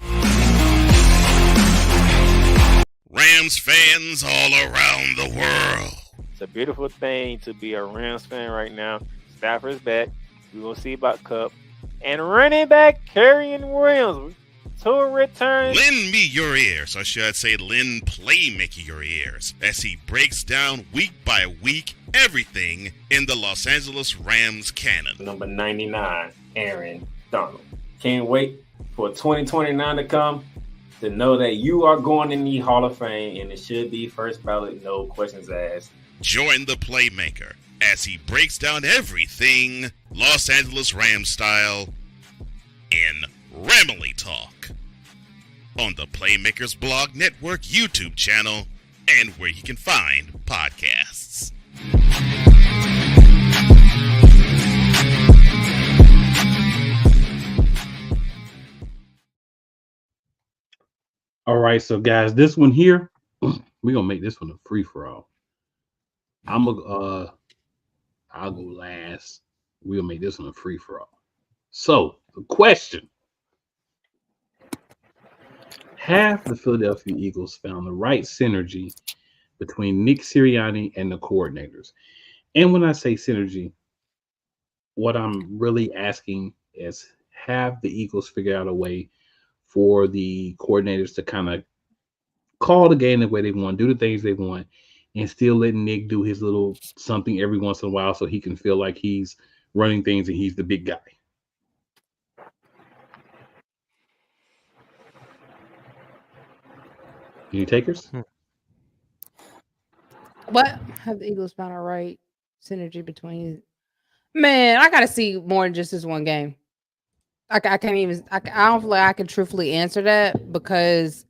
Rams fans all around the world. It's a beautiful thing to be a Rams fan right now. Stafford's back. We're going to see about Cup. And running back Kerryon Williams to a return. Lend me your ears, or should I say lend Playmaker your ears, as he breaks down week by week everything in the Los Angeles Rams canon. Number 99, Aaron Donald. Can't wait for 2029 to come to know that you are going in the Hall of Fame, and it should be first ballot, no questions asked. Join the Playmaker as he breaks down everything Los Angeles Rams style in Ramily Talk on the Playmakers Blog Network YouTube channel and where you can find podcasts. All right, so guys, this one here, we're gonna make this one a free for all. I'll go last. We'll make this one a free for all. So the question: have the Philadelphia Eagles found the right synergy between Nick Sirianni and the coordinators? And when I say synergy, what I'm really asking is, have the Eagles figured out a way for the coordinators to kind of call the game the way they want, do the things they want, and still let Nick do his little something every once in a while so he can feel like he's running things and he's the big guy? Any takers? What have the Eagles found a right synergy between? Man, I gotta see more than just this one game. I can't even. I don't feel like I can truthfully answer that, because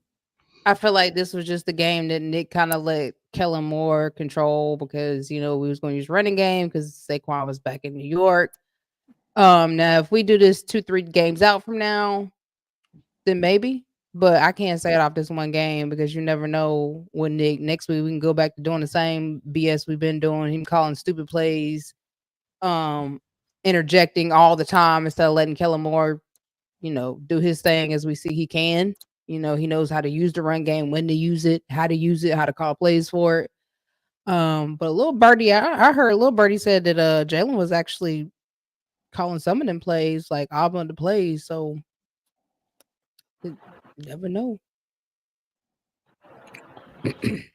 I feel like this was just the game that Nick kind of let Kellen Moore control, because we was going to use running game because Saquon was back in New York. Now if we do this 2-3 games out from now, then maybe. But I can't say it off this one game, because you never know when next week we can go back to doing the same BS we've been doing. Him calling stupid plays, interjecting all the time instead of letting Kellen Moore, do his thing as we see he can. He knows how to use the run game, when to use it, how to call plays for it. But a little birdie, I heard a little birdie said that Jalen was actually calling some of them plays, like all of the plays. So you never know.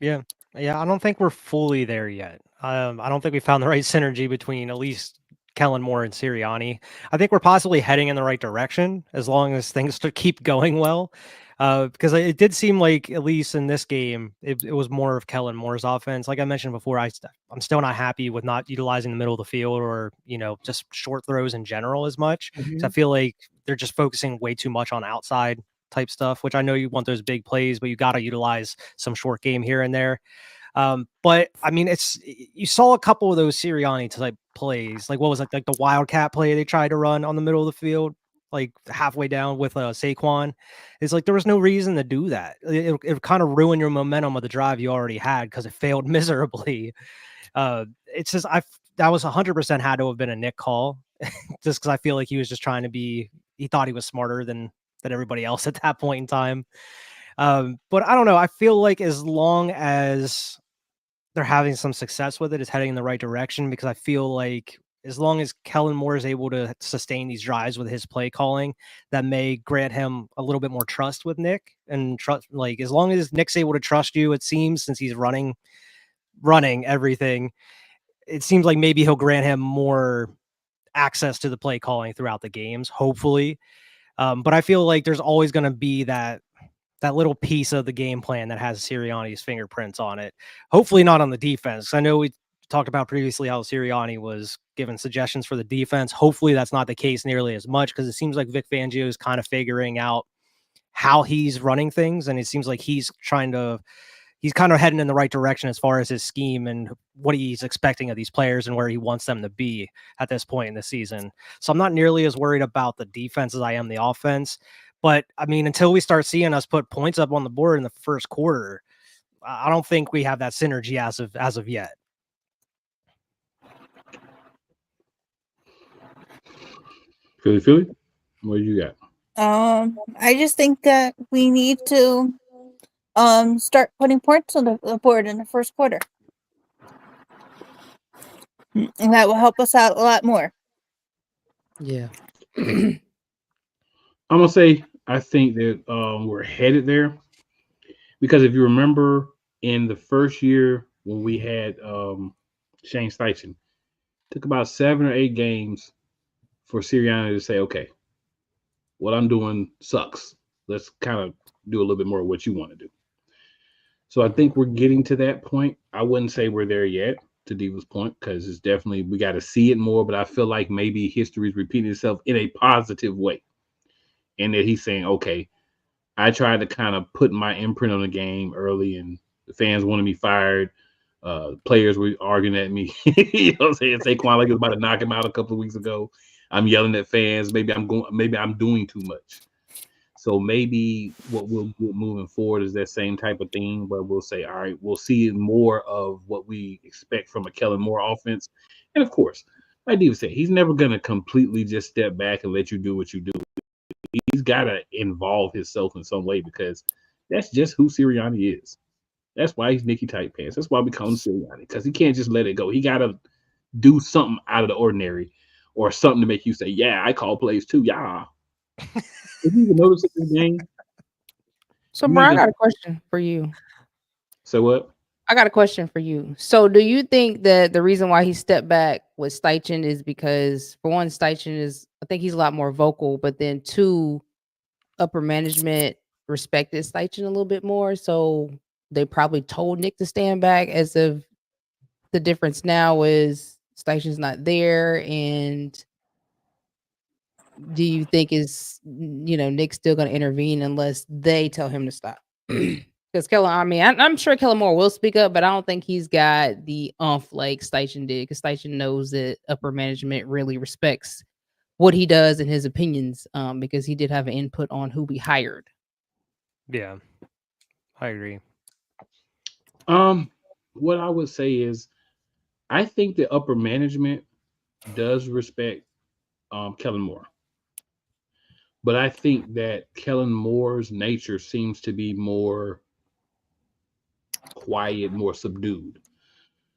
Yeah, I don't think we're fully there yet. I don't think we found the right synergy between at least Kellen Moore and Sirianni. I think we're possibly heading in the right direction as long as things keep going well. Because it did seem like, at least in this game, it was more of Kellen Moore's offense. Like I mentioned before, I'm still not happy with not utilizing the middle of the field, or just short throws in general as much. So I feel like they're just focusing way too much on outside type stuff, which I know you want those big plays, but you got to utilize some short game here and there. But I mean, you saw a couple of those Sirianni type plays. Like what was it, like the Wildcat play they tried to run on the middle of the field, like halfway down with Saquon? It's like there was no reason to do that. It kind of ruined your momentum of the drive you already had, because it failed miserably. It's just that was 100% had to have been a Nick call, just because I feel like he was just trying to he thought he was smarter than everybody else at that point in time. But I don't know. I feel like as long as they're having some success with it, it's heading in the right direction, because I feel like as long as Kellen Moore is able to sustain these drives with his play calling, that may grant him a little bit more trust with Nick, and trust. Like as long as Nick's able to trust you, it seems, since he's running everything, it seems like maybe he'll grant him more access to the play calling throughout the games, hopefully. But I feel like there's always going to be that little piece of the game plan that has Sirianni's fingerprints on it. Hopefully not on the defense. I know we talked about previously how Sirianni was giving suggestions for the defense. Hopefully that's not the case nearly as much, because it seems like Vic Fangio is kind of figuring out how he's running things, and it seems like he's trying to he's kind of heading in the right direction as far as his scheme and what he's expecting of these players and where he wants them to be at this point in the season. So I'm not nearly as worried about the defense as I am the offense. But I mean, until we start seeing us put points up on the board in the first quarter, I don't think we have that synergy as of yet. Philly, what do you got? I just think that we need to start putting points on the board in the first quarter. And that will help us out a lot more. Yeah. I'm gonna say I think that we're headed there, because if you remember in the first year when we had Shane Steichen, took about 7 or 8 games for Sirianni to say, okay, what I'm doing sucks. Let's kind of do a little bit more of what you want to do. So I think we're getting to that point. I wouldn't say we're there yet, to Diva's point, because it's definitely, we got to see it more, but I feel like maybe history is repeating itself in a positive way. And that he's saying, okay, I tried to kind of put my imprint on the game early, and the fans wanted me fired. Players were arguing at me. You know what I'm saying? Saquon like was about to knock him out a couple of weeks ago. I'm yelling at fans. Maybe I'm doing too much. So maybe what we'll get moving forward is that same type of thing where we'll say, all right, we'll see more of what we expect from a Kellen Moore offense. And of course, like Diva said, he's never going to completely just step back and let you do what you do. He's got to involve himself in some way, because that's just who Sirianni is. That's why he's Nicky Tight Pants. That's why we call him Sirianni, because he can't just let it go. He got to do something out of the ordinary, or something to make you say, yeah, I call plays too. Yeah. Did you even notice it in the game? So, bro, I got a question for you. So what? I got a question for you. So do you think that the reason why he stepped back with Steichen is because, for one, Steichen is, I think he's a lot more vocal, but then two, upper management respected Steichen a little bit more. So they probably told Nick to stand back, as if the difference now is Steichen's not there. And do you think Nick's still going to intervene unless they tell him to stop? Because Kellen, I mean, I'm sure Kellen Moore will speak up, but I don't think he's got the like Steichen did, because Steichen knows that upper management really respects what he does and his opinions, because he did have an input on who we hired. Yeah, I agree. What I would say is, I think the upper management does respect Kellen Moore. But I think that Kellen Moore's nature seems to be more quiet, more subdued.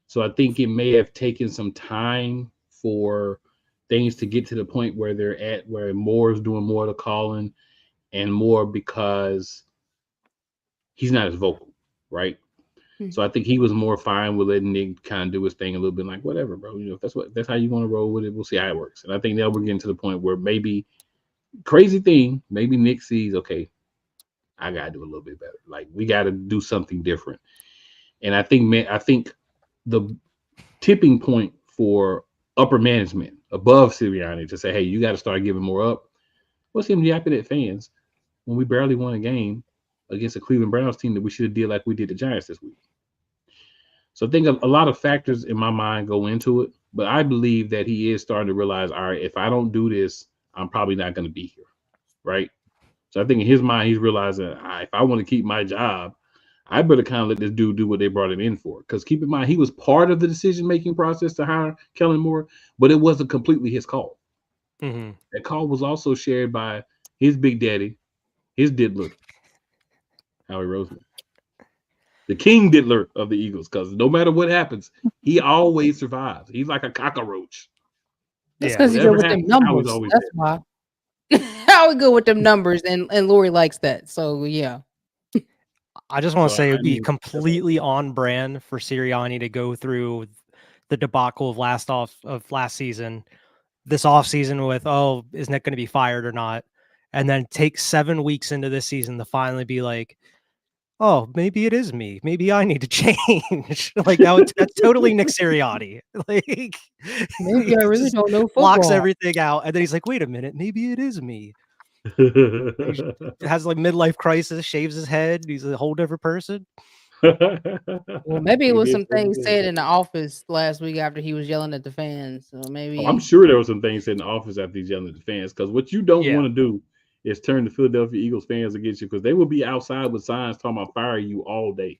So I think it may have taken some time for things to get to the point where they're at, where Moore's doing more of the calling, and more because he's not as vocal, right? So I think he was more fine with letting Nick kind of do his thing a little bit, like, whatever, bro. If that's how you want to roll with it, we'll see how it works. And I think now we're getting to the point where maybe, crazy thing, maybe Nick sees, okay, I gotta do a little bit better. Like, we gotta do something different. And I think the tipping point for upper management above Sirianni to say, hey, you got to start giving more up, was him yapping at fans when we barely won a game against a Cleveland Browns team that we should have did like we did the Giants this week. So I think a lot of factors in my mind go into it, but I believe that he is starting to realize, all right, if I don't do this, I'm probably not going to be here, right? So I think in his mind, he's realizing, if I want to keep my job, I better kind of let this dude do what they brought him in for. Because keep in mind, he was part of the decision-making process to hire Kellen Moore, but it wasn't completely his call. Mm-hmm. That call was also shared by his big daddy, his diddler, Howie Roseman, the king diddler of the Eagles, because no matter what happens, he always survives. He's like a cockroach. That's because he's good with them numbers. That's why. How good with them numbers, and Lori likes that. So yeah. I just want to say it would be completely on brand for Sirianni to go through the debacle of last season, this offseason with, is Nick going to be fired or not? And then take 7 weeks into this season to finally be like, oh, maybe it is me. Maybe I need to change. Like, that's totally Nick Sirianni. Like, maybe I really don't know football. Locks everything out, and then he's like, wait a minute, maybe it is me. He has like midlife crisis, shaves his head, he's a whole different person. Well, maybe it He was did some say he things did. said in the office last week after he was yelling at the fans. So maybe Oh, I'm sure there were some things in the office after he's yelling at the fans. Because what you don't want to do is turn the Philadelphia Eagles fans against you, because they will be outside with signs talking about fire you all day.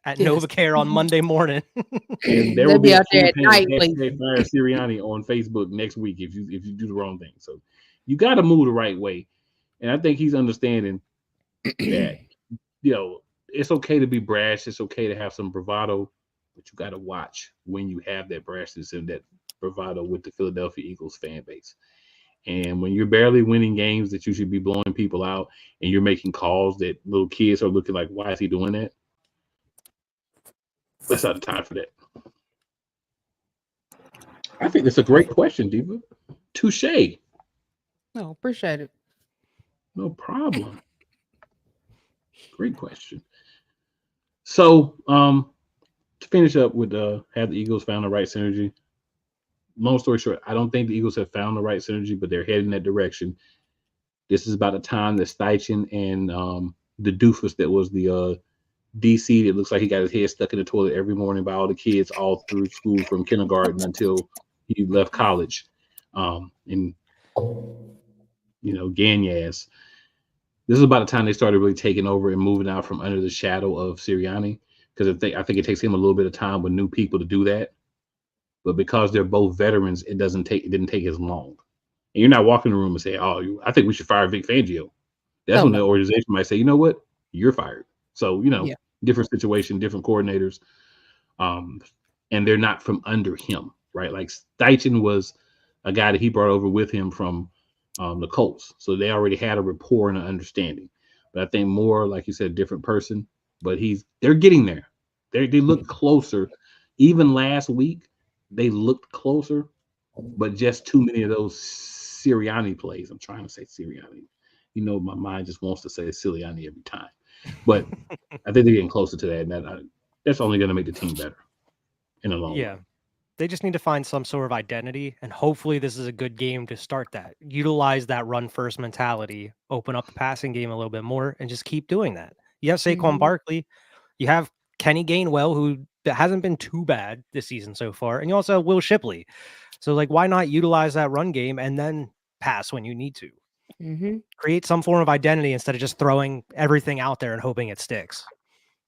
At NovaCare on Monday morning. And there They'll will be be a out there at campaign night, hashtag fire Sirianni on Facebook next week if you do the wrong thing. So you got to move the right way. And I think he's understanding that, it's okay to be brash. It's okay to have some bravado, but you got to watch when you have that brashness and that bravado with the Philadelphia Eagles fan base. And when you're barely winning games that you should be blowing people out and you're making calls that little kids are looking like, why is he doing that? That's not the time for that. I think that's a great question, Diva. Touche. No, appreciate it. No problem. Great question. So, to finish up with have the Eagles found the right synergy? Long story short, I don't think the Eagles have found the right synergy, but they're heading in that direction. This is about the time that Steichen and the doofus that was the DC that looks like he got his head stuck in the toilet every morning by all the kids all through school from kindergarten until he left college. And Ganyas. This is about the time they started really taking over and moving out from under the shadow of Sirianni, because I think it takes him a little bit of time with new people to do that. But because they're both veterans, it didn't take as long. And you're not walking in the room and say, "Oh, I think we should fire Vic Fangio." That's when the organization might say, "You know what? You're fired." So different situation, different coordinators, and they're not from under him, right? Like Steichen was a guy that he brought over with him from the Colts, so they already had a rapport and an understanding. But I think more, like you said, different person. But they're getting there. They look closer. Even last week, they looked closer, but just too many of those Sirianni plays. I'm trying to say Sirianni. My mind just wants to say Sirianni every time. But I think they're getting closer to that, and that's only going to make the team better in the long run. They just need to find some sort of identity, and hopefully this is a good game to start that. Utilize that run-first mentality, open up the passing game a little bit more, and just keep doing that. You have Saquon Barkley. You have Kenny Gainwell, who hasn't been too bad this season so far, and you also have Will Shipley. So, why not utilize that run game and then pass when you need to? Create some form of identity instead of just throwing everything out there and hoping it sticks.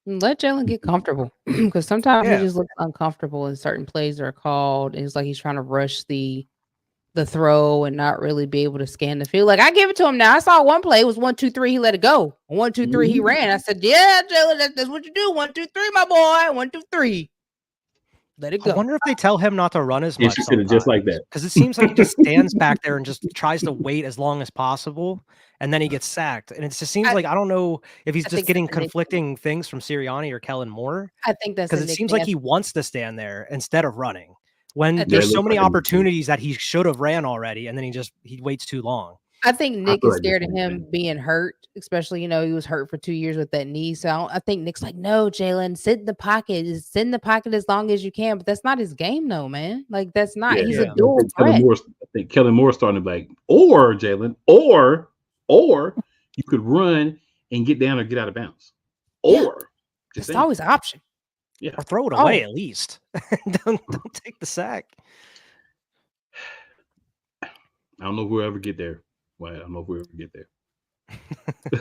Let Jalen get comfortable, because sometimes he just looks uncomfortable in certain plays that are called. And it's like he's trying to rush the throw and not really be able to scan the field. Like, I give it to him now. I saw one play. It was 1, 2, 3. He let it go. 1, 2, 3. He ran. I said, "Yeah, Jalen, that's what you do. 1, 2, 3, my boy. 1, 2, 3. Let it go." I wonder if they tell him not to run as much. Just like that, because it seems like he just stands back there and just tries to wait as long as possible, and then he gets sacked. And it just seems like I don't know if he's just getting conflicting things from Sirianni or Kellen Moore. I think that's because it seems like he wants to stand there instead of running when there's so many opportunities that he should have ran already, and then he waits too long. I think Nick is scared of him being hurt, especially, he was hurt for 2 years with that knee. So I think Nick's like, "No, Jalen, sit in the pocket. Just sit in the pocket as long as you can." But that's not his game, though, man. Like, that's not. He's a dual threat. I think Kellen Moore's starting to be like, or Jalen, or you could run and get down or get out of bounds. Or it's always an option. Yeah, or throw it away at least. don't take the sack. I don't know if we'll ever get there. Well, I don't know if we'll ever get there.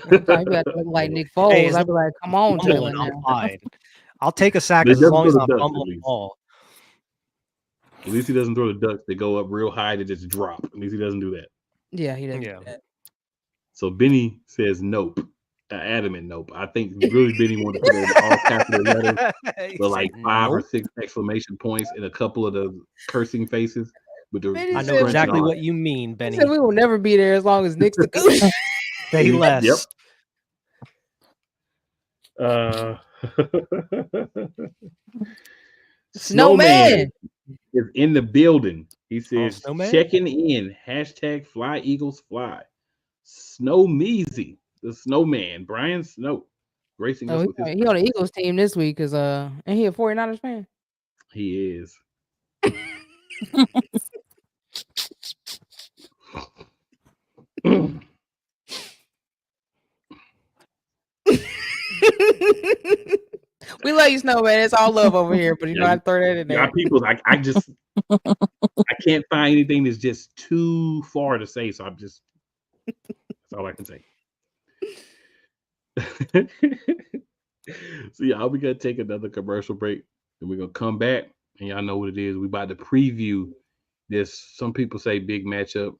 I'd be like Nick Foles. I'd be like, "Come on, Jalen." I'm fine. I'll take a sack as long as I'm fumbling the ball. At least he doesn't throw the ducks that go up real high to just drop. At least he doesn't do that. Yeah, he doesn't do that. So Benny says nope. Adamant nope. I think really Benny wanted to put in all capital letters with like 5 or 6 exclamation points and a couple of the cursing faces. I know exactly what you mean, Benny. He said we will never be there as long as Nick's the coach. Say less. Yep. Snowman is in the building. He says, checking in. #Fly Eagles Fly. Snowmeezy, the snowman. Brian Snow. Racing us with his he on the Eagles team this week because and he a 49ers fan. He is. We let you know, man. It's all love over here, but you know I throw that in there. Y'all people, I just I can't find anything that's just too far to say, so I'm just that's all I can say. So yeah, we're gonna take another commercial break, and we're gonna come back, and y'all know what it is. We about to preview this. Some people say big matchup.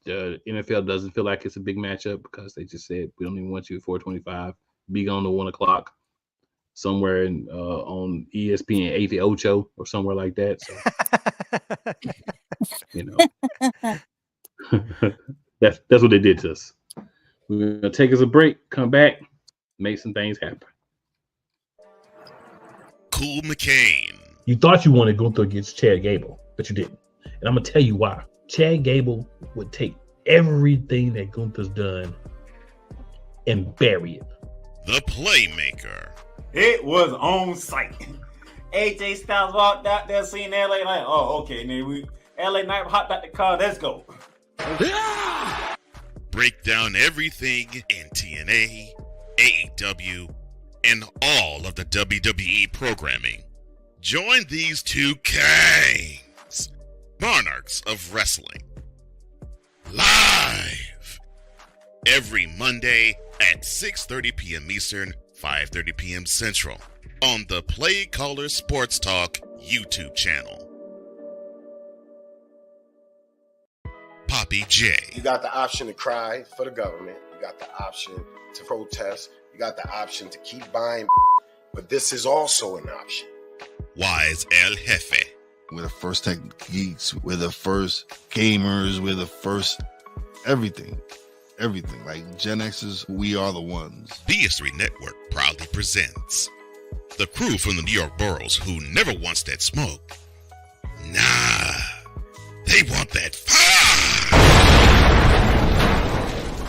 The NFL doesn't feel like it's a big matchup because they just said we don't even want you at 425. Be gone to 1 o'clock somewhere in on ESPN 88 or somewhere like that. So that's what they did to us. We're gonna take us a break, come back, make some things happen. Cool McCain. You thought you wanted Gunther against Chad Gable, but you didn't. And I'm gonna tell you why. Chad Gable would take everything that Gunther's done and bury it. The Playmaker. It was on site. AJ Styles walked out there, seen LA like, oh, okay, then LA Knight hopped out the car, let's go. Break down everything in TNA, AEW, and all of the WWE programming. Join these two kings, monarchs of wrestling, live every Monday at 6:30 p.m. Eastern, 5:30 p.m. Central on the Play Caller Sports Talk YouTube channel. Poppy J. You got the option to cry for the government. You got the option to protest. You got the option to keep buying, but this is also an option. Wise El Jefe. We're the first tech geeks. We're the first gamers. We're the first everything. Everything. Like Gen X's, we are the ones. BS3 Network proudly presents the crew from the New York boroughs who never wants that smoke. Nah, they want that fire.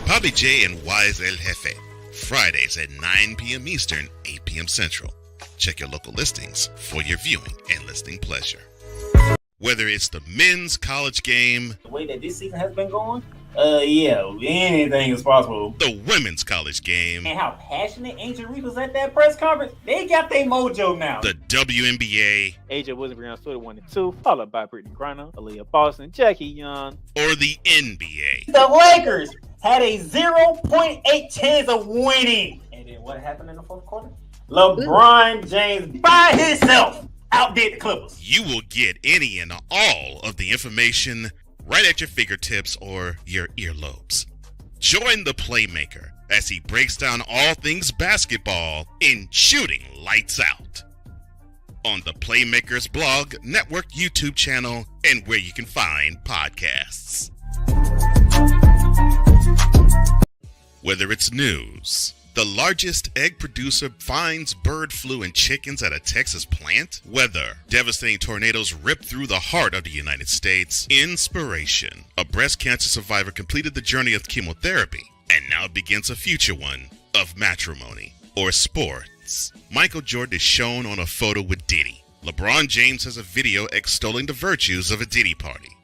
Poppy J and Wise El Jefe. Fridays at 9 p.m. Eastern, 8 p.m. Central. Check your local listings for your viewing and listening pleasure. Whether it's the men's college game, The way that this season has been going, yeah, anything is possible. the women's college game, And how passionate Angel Reese was at that press conference, they got their mojo now. the WNBA, AJ Williams stood at 1 and 2, followed by Brittany Griner, Aaliyah Boston, Jackie Young, or the NBA. The Lakers had a 0.8 chance of winning. And then what happened in the fourth quarter? LeBron James by himself outdid the Clippers. You will get any and all of the information right at your fingertips or your earlobes. Join the Playmaker as he breaks down all things basketball in Shooting Lights Out on the Playmaker's blog, network, YouTube channel, and where you can find podcasts. Whether it's news, the largest egg producer finds bird flu in chickens at a Texas plant, weather, devastating tornadoes rip through the heart of the United States, inspiration, a breast cancer survivor completed the journey of chemotherapy and now begins a future one of matrimony, or sports. Michael Jordan is shown on a photo with Diddy. LeBron James has a video extolling the virtues of a Diddy party.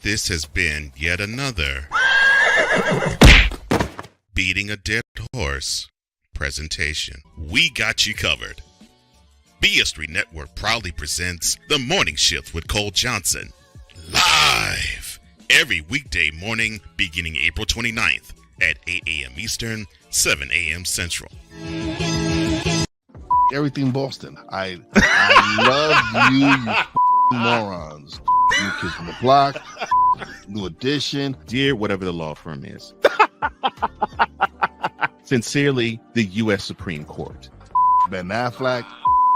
This has been yet another Beating a Dead Horse presentation. We got you covered. BS3 Network proudly presents The Morning Shift with Cole Johnson, live every weekday morning beginning April 29th at 8 a.m. Eastern, 7 a.m. Central. Everything Boston. I love you morons. New Kids on the Block, New Edition. Dear whatever the law firm is. Sincerely, the U.S. Supreme Court. Ben Affleck,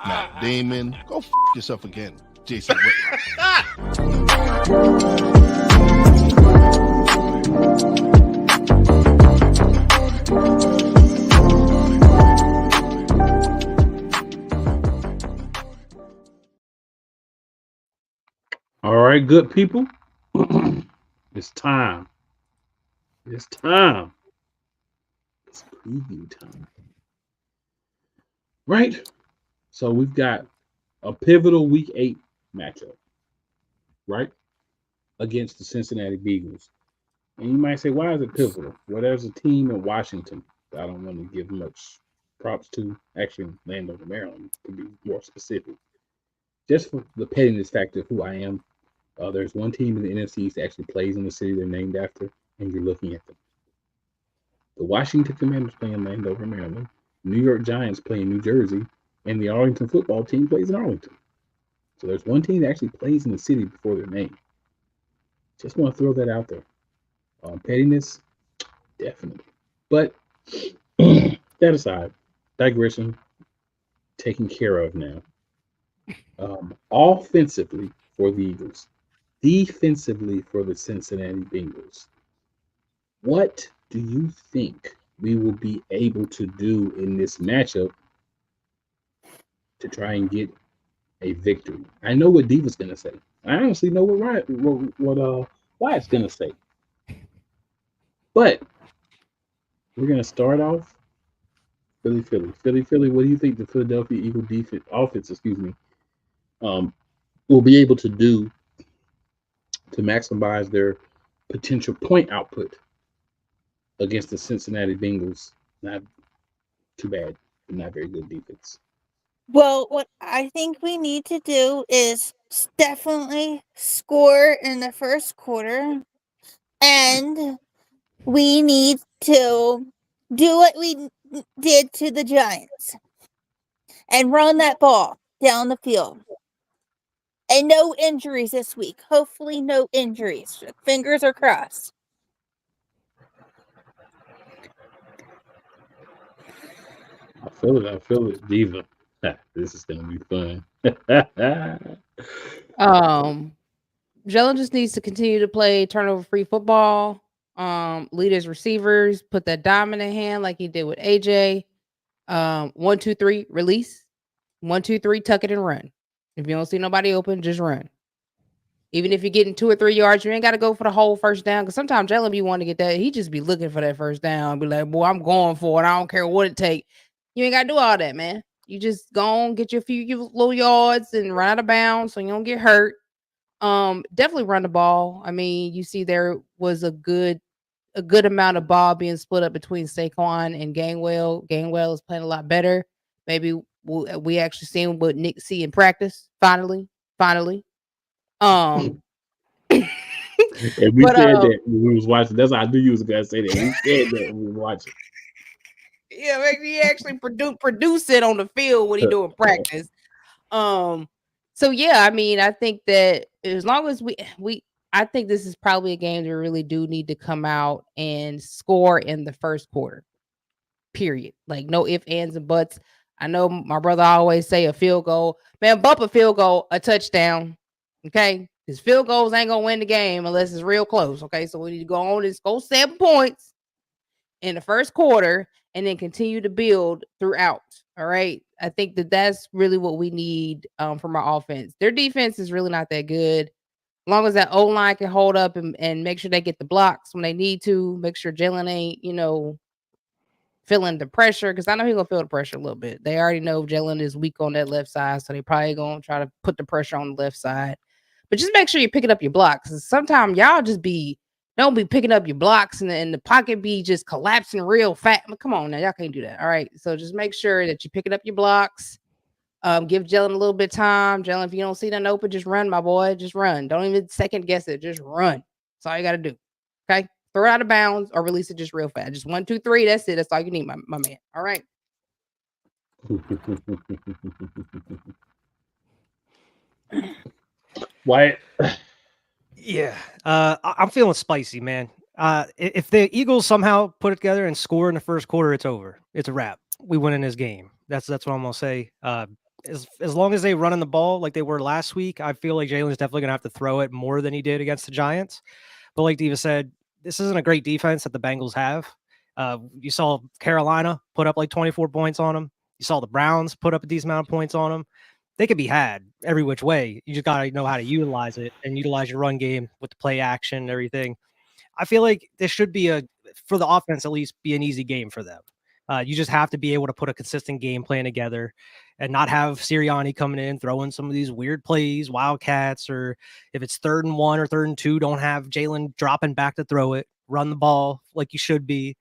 Matt Damon. Go yourself again, Jason Whitlock. All right, good people. It's time. It's time. It's preview time. Right? So we've got a pivotal week 8 matchup, right? Against the Cincinnati Bengals. And you might say, why is it pivotal? Well, there's a team in Washington that I don't want to give much props to actually Landover, Maryland, to be more specific. Just for the pettiness factor of who I am, there's one team in the NFC East that actually plays in the city they're named after, and you're looking at them. The Washington Commanders play in Landover, Maryland. New York Giants play in New Jersey, and the Arlington football team plays in Arlington. So there's one team that actually plays in the city before their name. Just want to throw that out there. Pettiness, definitely. But that aside, digression taken care of now. Offensively for the Eagles, defensively for the Cincinnati Bengals. What do you think we will be able to do in this matchup to try and get a victory? I know what Diva's gonna say. I honestly know what Wyatt's gonna say. But we're gonna start off Philly. What do you think the Philadelphia Eagle offense, will be able to do to maximize their potential point output against the Cincinnati Bengals? Not too bad, but not very good defense. Well, what I think we need to do is definitely score in the first quarter, and we need to do what we did to the Giants and run that ball down the field. And no injuries this week. Hopefully no injuries. Fingers are crossed. I feel it, Diva. This is gonna be fun. Jalen just needs to continue to play turnover-free football. Lead his receivers, put that dominant hand like he did with AJ. 1, 2, 3, release. 1, 2, 3, tuck it and run. If you don't see nobody open, just run. Even if you're getting 2 or 3 yards, you ain't got to go for the whole first down. Because sometimes Jalen be wanting to get that. He just be looking for that first down. Be like, boy, I'm going for it. I don't care what it take. You ain't got to do all that, man. You just go on, get your few little yards and run out of bounds so you don't get hurt. Definitely run the ball. I mean, you see there was a good amount of ball being split up between Saquon and Gainwell. Gainwell is playing a lot better. Maybe we actually seen what Nick see in practice. Finally. And we said that when we was watching. That's how I knew you was gonna say that. We said that when we were watching. Yeah, maybe he actually produce it on the field when he doing practice. So yeah, I mean, I think that as long as I think this is probably a game that we really do need to come out and score in the first quarter. Period. Like no ifs, ands, and buts. I know my brother always say a field goal. Man, bump a field goal, a touchdown. Okay? Because field goals ain't gonna win the game unless it's real close. Okay, so we need to go on and score 7 points in the first quarter and then continue to build throughout. All right. I think that that's really what we need from our offense. Their defense is really not that good. As long as that O-line can hold up and make sure they get the blocks when they need to, make sure Jalen ain't, feeling the pressure, because I know he's going to feel the pressure a little bit. They already know Jalen is weak on that left side, so they probably going to try to put the pressure on the left side. But just make sure you're picking up your blocks. Sometimes y'all just don't be picking up your blocks and the pocket be just collapsing real fast. Come on now, y'all can't do that. All right. So just make sure that you're picking up your blocks. Give Jalen a little bit of time. Jalen, if you don't see nothing open, just run, my boy. Just run. Don't even second guess it. Just run. That's all you got to do. Okay. Throw it out of bounds or release it just real fast. Just 1, 2, 3. That's it. That's all you need, my man. All right. Wyatt. Yeah, I'm feeling spicy, man. If the Eagles somehow put it together and score in the first quarter, it's over. It's a wrap. We win in this game. That's what I'm gonna say. As long as they run in the ball like they were last week, I feel like Jalen's definitely gonna have to throw it more than he did against the Giants. But like Diva said, this isn't a great defense that the Bengals have. You saw Carolina put up like 24 points on them. You saw the Browns put up a decent amount of points on them. They could be had every which way. You just got to know how to utilize it and utilize your run game with the play action and everything. I feel like this should be for the offense, at least be an easy game for them. You just have to be able to put a consistent game plan together and not have Sirianni coming in, throwing some of these weird plays, wildcats, or if it's 3rd and 1 or 3rd and 2, don't have Jalen dropping back to throw it, run the ball like you should be.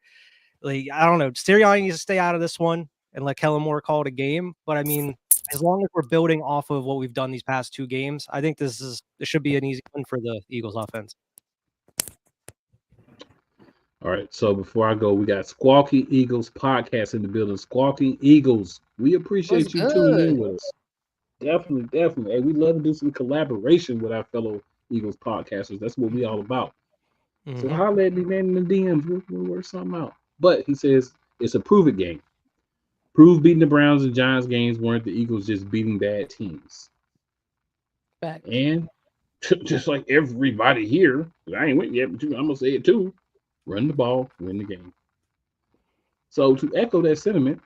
Like, I don't know. Sirianni needs to stay out of this one. and let Kellen Moore call it a game. But I mean, as long as we're building off of what we've done these past 2 games, I think this should be an easy win for the Eagles offense. All right. So before I go, we got Squawking Eagles podcast in the building. Squawking Eagles, we appreciate What's you tuning in good? with us. Definitely. Hey, we love to do some collaboration with our fellow Eagles podcasters. That's what we all about. So holler at me, man, in the DMs. We'll work something out. But he says it's a prove it game. Prove beating the Browns and Giants games weren't the Eagles just beating bad teams. Back. And just like everybody here, I ain't went yet, but I'm gonna say it too. Run the ball, win the game. So to echo that sentiment,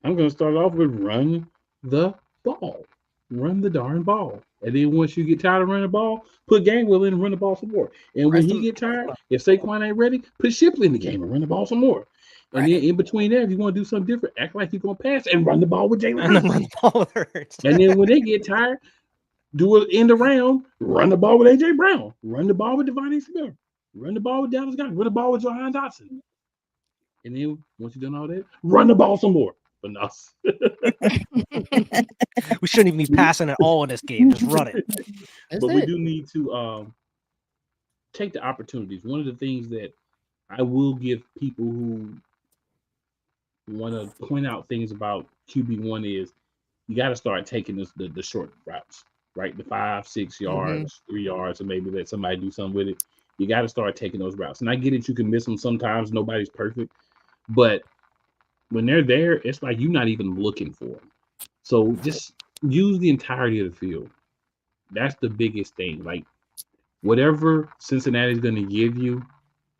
I'm gonna start off with run the ball. Run the darn ball. And then once you get tired of running the ball, put Gainwell in and run the ball some more. And when he get tired, if Saquon ain't ready, put Shipley in the game and run the ball some more. And then in between there, if you want to do something different, act like you're gonna pass and run the ball with Jalen Hurts. And then when they get tired, do it in the round, run the ball with AJ Brown, run the ball with Devontae Smith, run the ball with Dallas Goedert, run the ball with Jahan Dotson. And then once you've done all that, run the ball some more. But no. We shouldn't even be passing at all in this game. Just run it. But we do need to take the opportunities. One of the things that I will give people who want to point out things about QB1 is you got to start taking the short routes, right? The 5-6 yards, 3 yards, or maybe let somebody do something with it. You got to start taking those routes. And I get it, you can miss them sometimes. Nobody's perfect. But when they're there, it's like you're not even looking for them. So just use the entirety of the field. That's the biggest thing. Like whatever Cincinnati's going to give you,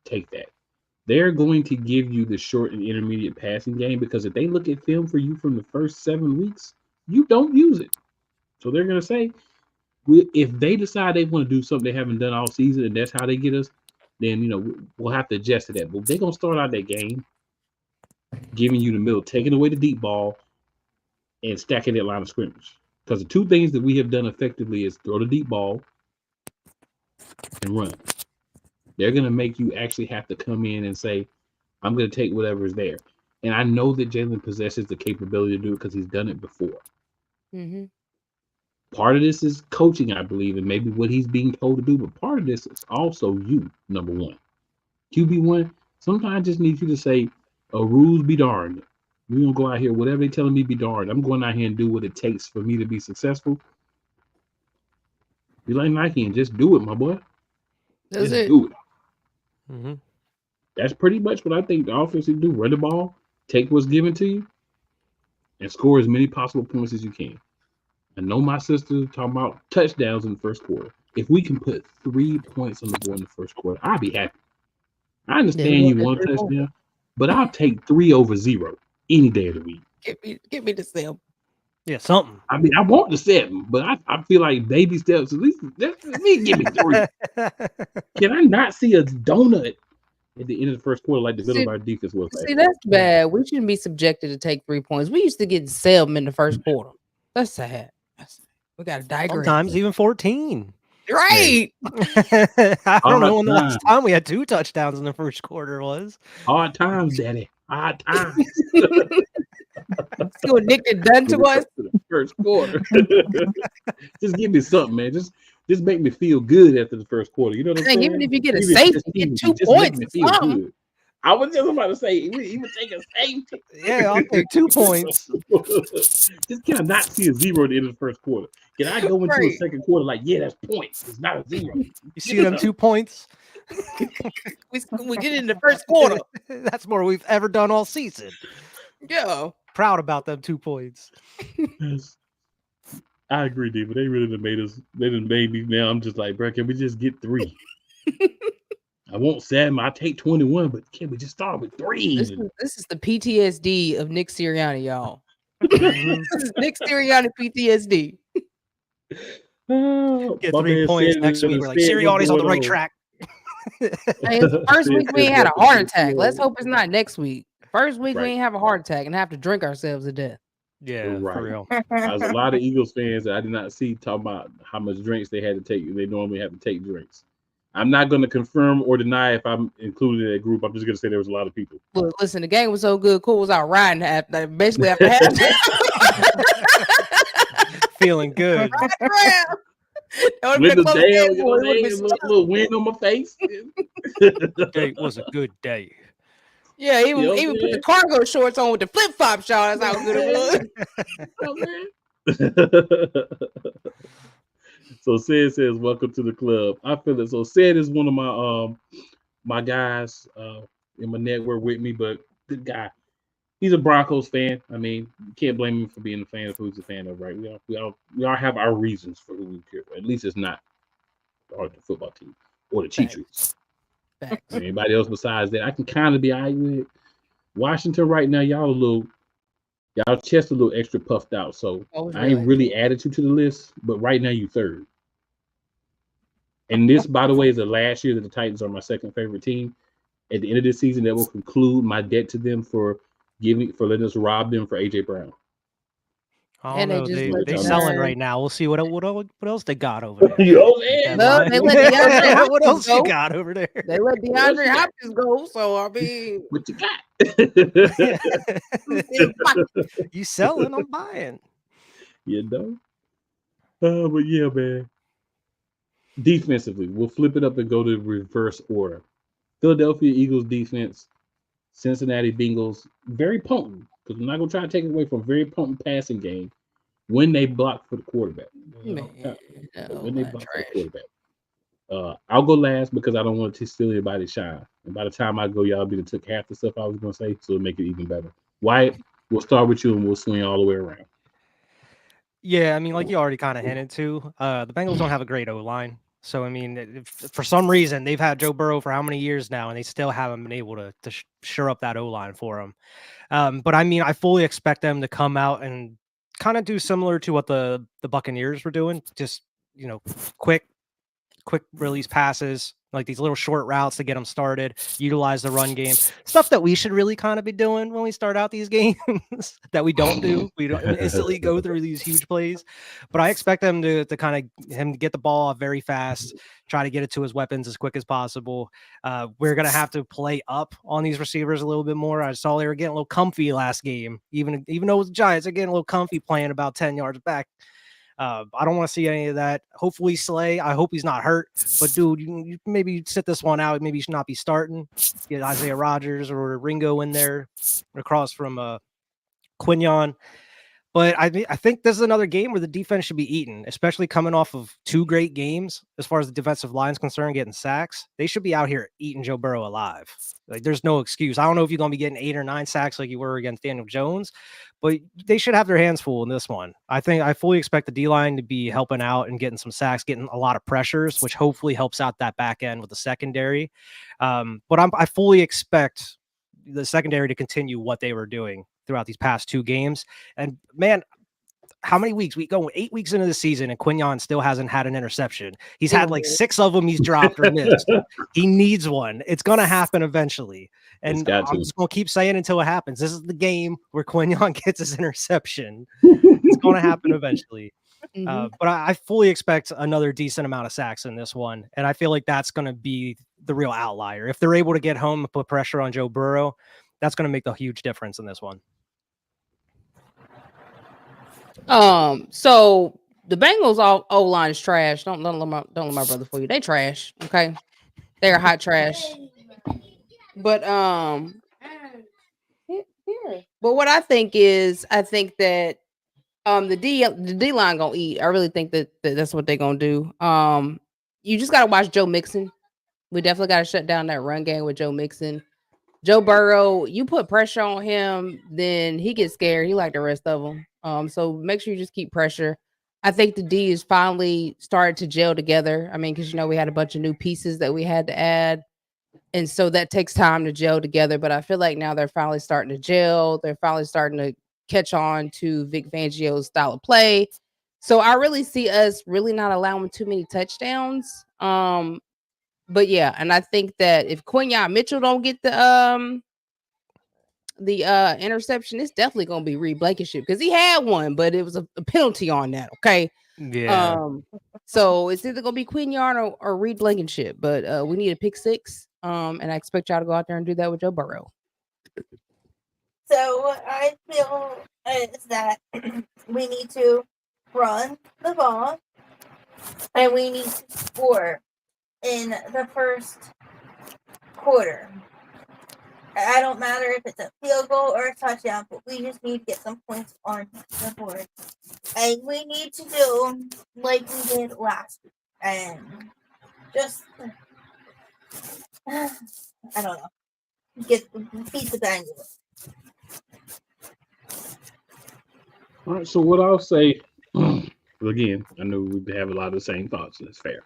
take that. They're going to give you the short and intermediate passing game because if they look at film for you from the first 7 weeks, you don't use it. So they're going to say, if they decide they want to do something they haven't done all season and that's how they get us, then, we'll have to adjust to that. But they're going to start out that game giving you the middle, taking away the deep ball, and stacking that line of scrimmage. Because the two things that we have done effectively is throw the deep ball and run. They're going to make you actually have to come in and say, I'm going to take whatever is there. And I know that Jalen possesses the capability to do it because he's done it before. Mm-hmm. Part of this is coaching, I believe, and maybe what he's being told to do. But part of this is also you, number one. QB1, sometimes just need you to say, rules be darned. We're going to go out here, whatever they're telling me be darned. I'm going out here and do what it takes for me to be successful. Be like Nike and just do it, my boy. That's just it. do it. That's pretty much what I think the offense should do. Run the ball, take what's given to you, and score as many possible points as you can. I know my sister talking about touchdowns in the first quarter. If we can put 3 points on the board in the first quarter, I'll be happy. I understand you want a touchdown, but I'll take 3 over 0 any day of the week. Give me the 7. Yeah, something. I mean, I want the 7, but I feel like baby steps. At least give me 3. Can I not see a donut at the end of the first quarter like the middle of our defense was? See, that's bad. We shouldn't be subjected to take 3 points. We used to get 7 in the first quarter. That's sad. We got a diagram. Sometimes even 14. Right. I don't know when the last time we had 2 touchdowns in the first quarter was. Hard times, Daddy. Hard times. See what Nick had done to us? First quarter. Just give me something, man. Just make me feel good after the first quarter. You know what I'm saying? Even if you get a safety, get 2 points. Good. I was just about to say, even take a safety. Yeah, I'll take 2 points. Just can I not see a 0 at the end of the first quarter? Can I go into a second quarter like, yeah, that's points. It's not a 0. You see them 2 points? we get in the first quarter. That's more we've ever done all season. Yeah. Proud about them 2 points. I agree, D, but they really done made us. They done made me. Now I'm just like, bro, can we just get 3? I won't 7. I take 21, but can we just start with 3? This is the PTSD of Nick Sirianni, y'all. This is Nick Sirianni PTSD. Get 3 points next week. We're like, Sirianni's on the right track. Hey, first week we ain't had a heart attack. Let's hope it's not next week. First week we ain't have a heart attack and have to drink ourselves to death. Yeah, right. For real. There's a lot of Eagles fans that I did not see talking about how much drinks they had to take. They normally have to take drinks. I'm not going to confirm or deny if I'm included in that group. I'm just going to say there was a lot of people. Well, listen, the game was so good. Cool was out riding basically after half. Feeling good. With the damn, you know, a little wind on my face. Today was a good day. Yeah, even put the cargo shorts on with the flip flops, y'all. That's how good it was. So Sid says, "Welcome to the club." I feel it. So Sid is one of my guys in my network with me, but good guy. He's a Broncos fan. I mean, you can't blame him for being a fan of who he's a fan of, right? We all have our reasons for who we care for. At least it's not the football team or the Cheaters. Anybody else besides that, I can kind of be all right with. Washington right now, y'all chest a little extra puffed out. So I ain't really added you to the list, but right now you third. And this, by the way, is the last year that the Titans are my second favorite team. At the end of this season, that will conclude my debt to them for letting us rob them for AJ Brown. I don't know. They selling right now. We'll see what else they got over there. they let DeAndre Hopkins what else go. you got over there? They let DeAndre Hopkins go. So I mean, what you got? You selling? I'm buying. You know. But yeah, man. Defensively, we'll flip it up and go to reverse order. Philadelphia Eagles defense, Cincinnati Bengals, very potent, because I'm not going to try to take it away from very potent passing game when they block for the quarterback. When they block for the quarterback. I'll go last because I don't want to steal anybody's shine. And by the time I go, y'all be took half the stuff I was going to say, so it'll make it even better. Wyatt, we'll start with you and we'll swing all the way around. Yeah, I mean, like you already kind of hinted to, the Bengals don't have a great O-line. So, I mean, for some reason, they've had Joe Burrow for how many years now, and they still haven't been able to shore up that O-line for him. But, I mean, I fully expect them to come out and kind of do similar to what the Buccaneers were doing. Just, quick release passes, like these little short routes to get them started, utilize the run game, stuff that we should really kind of be doing when we start out these games that we don't do. We don't instantly go through these huge plays, but I expect them to get the ball off very fast, try to get it to his weapons as quick as possible. We're going to have to play up on these receivers a little bit more. I saw they were getting a little comfy last game, even though it was the Giants, they're getting a little comfy playing about 10 yards back. I don't want to see any of that. Hopefully Slay, I hope he's not hurt, but dude, you maybe sit this one out. Maybe you should not be starting. Get Isaiah Rodgers or Ringo in there across from Quignon. But I think this is another game where the defense should be eaten, especially coming off of two great games as far as the defensive line is concerned, getting sacks. They should be out here eating Joe Burrow alive. Like, there's no excuse. I don't know if you're going to be getting 8 or 9 sacks like you were against Daniel Jones, but they should have their hands full in this one. I fully expect the D-line to be helping out and getting some sacks, getting a lot of pressures, which hopefully helps out that back end with the secondary. But I fully expect the secondary to continue what they were doing throughout these past 2 games. And man, how many weeks? We go 8 weeks into the season and Quignon still hasn't had an interception. He's had like 6 of them he's dropped or missed. He needs one. It's going to happen eventually. And I'm just going to keep saying until it happens. This is the game where Quignon gets his interception. It's going to happen eventually. But I fully expect another decent amount of sacks in this one. And I feel like that's going to be the real outlier. If they're able to get home and put pressure on Joe Burrow, that's going to make the huge difference in this one. So the Bengals O-line is trash. Don't let my brother fool you. They trash. Okay, they're hot trash. But but what I think that the D line gonna eat. I really think that that's what they're gonna do. You just gotta watch Joe Mixon. We definitely gotta shut down that run game with Joe Mixon. Joe Burrow, you put pressure on him, then he gets scared. He like the rest of them. So make sure you just keep pressure. I think the D is finally started to gel together. I mean, because we had a bunch of new pieces that we had to add, and so that takes time to gel together. But I feel like now they're finally starting to gel. They're finally starting to catch on to Vic Fangio's style of play. So I really see us really not allowing too many touchdowns. But yeah, and I think that if Quignon Mitchell don't get the the interception, it's definitely gonna be Reed Blankenship because he had one, but it was a penalty on that. Okay. Yeah. So it's either gonna be Quinn Yarn or Reed Blankenship, but we need a pick six. And I expect y'all to go out there and do that with Joe Burrow. So what I feel is that we need to run the ball and we need to score in the first quarter. I don't matter if it's a field goal or a touchdown, but we just need to get some points on the board. And we need to do like we did last week. And just, I don't know, beat the Bengals. All right, so what I'll say, again, I know we have a lot of the same thoughts, and it's fair.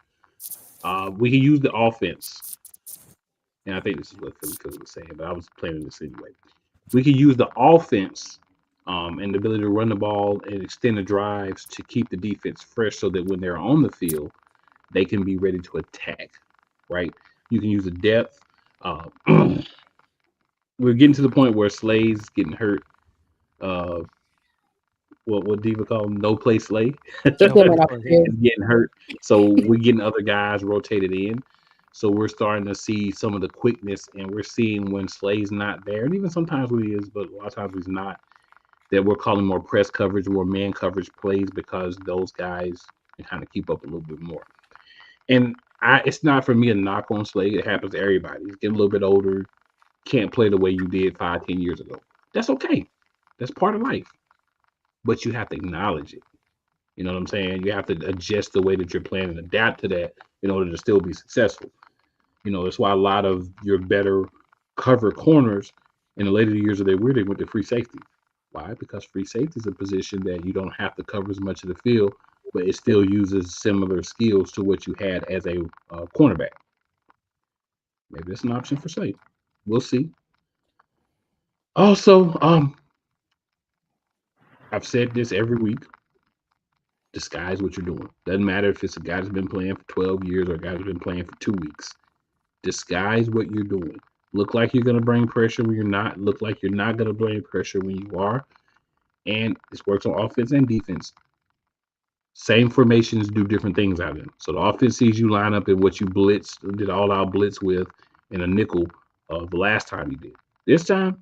We can use the offense, and I think this is what Philly Coach was saying, but I was planning this anyway. We can use the offense and the ability to run the ball and extend the drives to keep the defense fresh so that when they're on the field, they can be ready to attack, right? You can use the depth. We're getting to the point where Slay's getting hurt. What Diva call him? No play Slay. He's getting hurt. So we're getting other guys rotated in. So we're starting to see some of the quickness, and we're seeing when Slay's not there, and even sometimes when he is, but a lot of times he's not, that we're calling more press coverage, more man coverage plays because those guys can kind of keep up a little bit more. And it's not for me a knock on Slay. It happens to everybody. He's getting a little bit older, can't play the way you did 5-10 years ago. That's okay. That's part of life. But you have to acknowledge it. You know what I'm saying? You have to adjust the way that you're playing and adapt to that in order to still be successful. You know, that's why a lot of your better cover corners in the later years of their career, they went to free safety. Why? Because free safety is a position that you don't have to cover as much of the field, but it still uses similar skills to what you had as a cornerback. Maybe that's an option for Slay. We'll see. Also, I've said this every week. Disguise what you're doing. Doesn't matter if it's a guy that's been playing for 12 years or a guy that's been playing for 2 weeks. Disguise what you're doing. Look like you're going to bring pressure when you're not. Look like you're not going to bring pressure when you are. And this works on offense and defense. Same formations do different things out of them. So the offense sees you line up in what you did all-out blitz with in a nickel the last time you did. This time,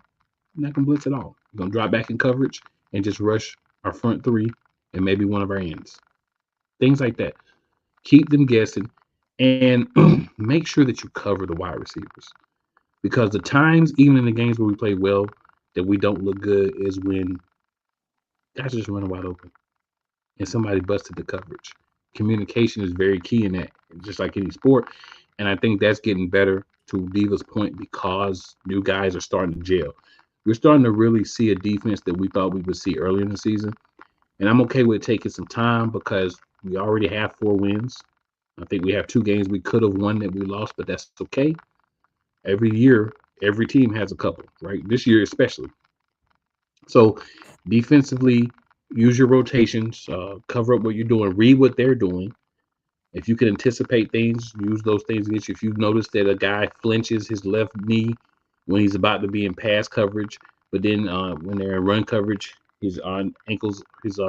you're not going to blitz at all. You're going to drop back in coverage and just rush our front three and maybe one of our ends. Things like that. Keep them guessing and make sure that you cover the wide receivers. Because the times, even in the games where we play well, that we don't look good is when guys are just running wide open and somebody busted the coverage. Communication is very key in that, just like any sport. And I think that's getting better, to Diva's point, because new guys are starting to gel. We're starting to really see a defense that we thought we would see earlier in the season. And I'm okay with taking some time because we already have 4 wins. I think we have 2 games we could have won that we lost, but that's okay. Every year, every team has a couple, right? This year especially. So defensively, use your rotations, cover up what you're doing, read what they're doing. If you can anticipate things, use those things against you. If you notice that a guy flinches his left knee when he's about to be in pass coverage, but then when they're in run coverage, his ankles, his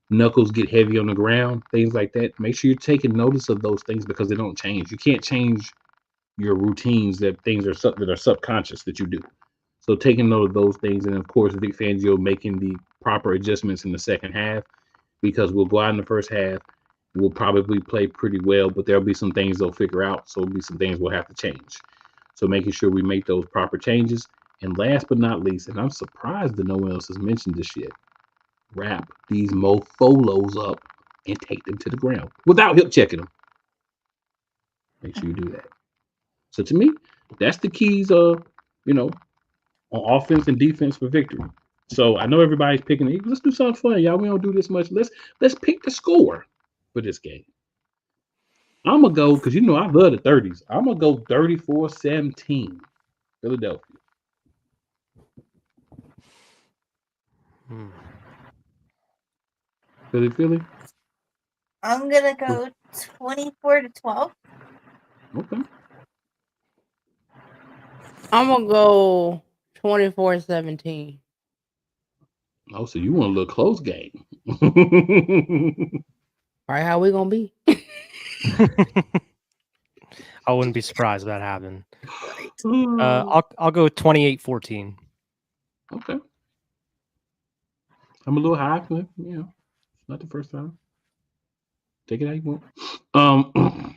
knuckles get heavy on the ground, things like that. Make sure you're taking notice of those things because they don't change. You can't change your routines, that things are that are subconscious that you do. So taking note of those things, and of course Vic Fangio making the proper adjustments in the second half, because we'll go out in the first half, we'll probably play pretty well, but there'll be some things they'll figure out. So there'll be some things we'll have to change. So making sure we make those proper changes. And last but not least, and I'm surprised that no one else has mentioned this yet, wrap these mofolos up and take them to the ground without hip checking them. Make sure you do that. So to me, that's the keys of, on offense and defense for victory. So I know everybody's picking the Eagles. Let's do something fun, y'all. We don't do this much. Let's pick the score for this game. I'm gonna go, because I love the 30s. I'm gonna go 34-17, Philadelphia. Philly. I'm gonna go 24-12. Okay. I'm gonna go 24-17. Oh, so you want a little close game. All right, how we gonna be? I wouldn't be surprised if that happened. Right. I'll go 28-14. Okay. I'm a little high, but it's not the first time. Take it how you want.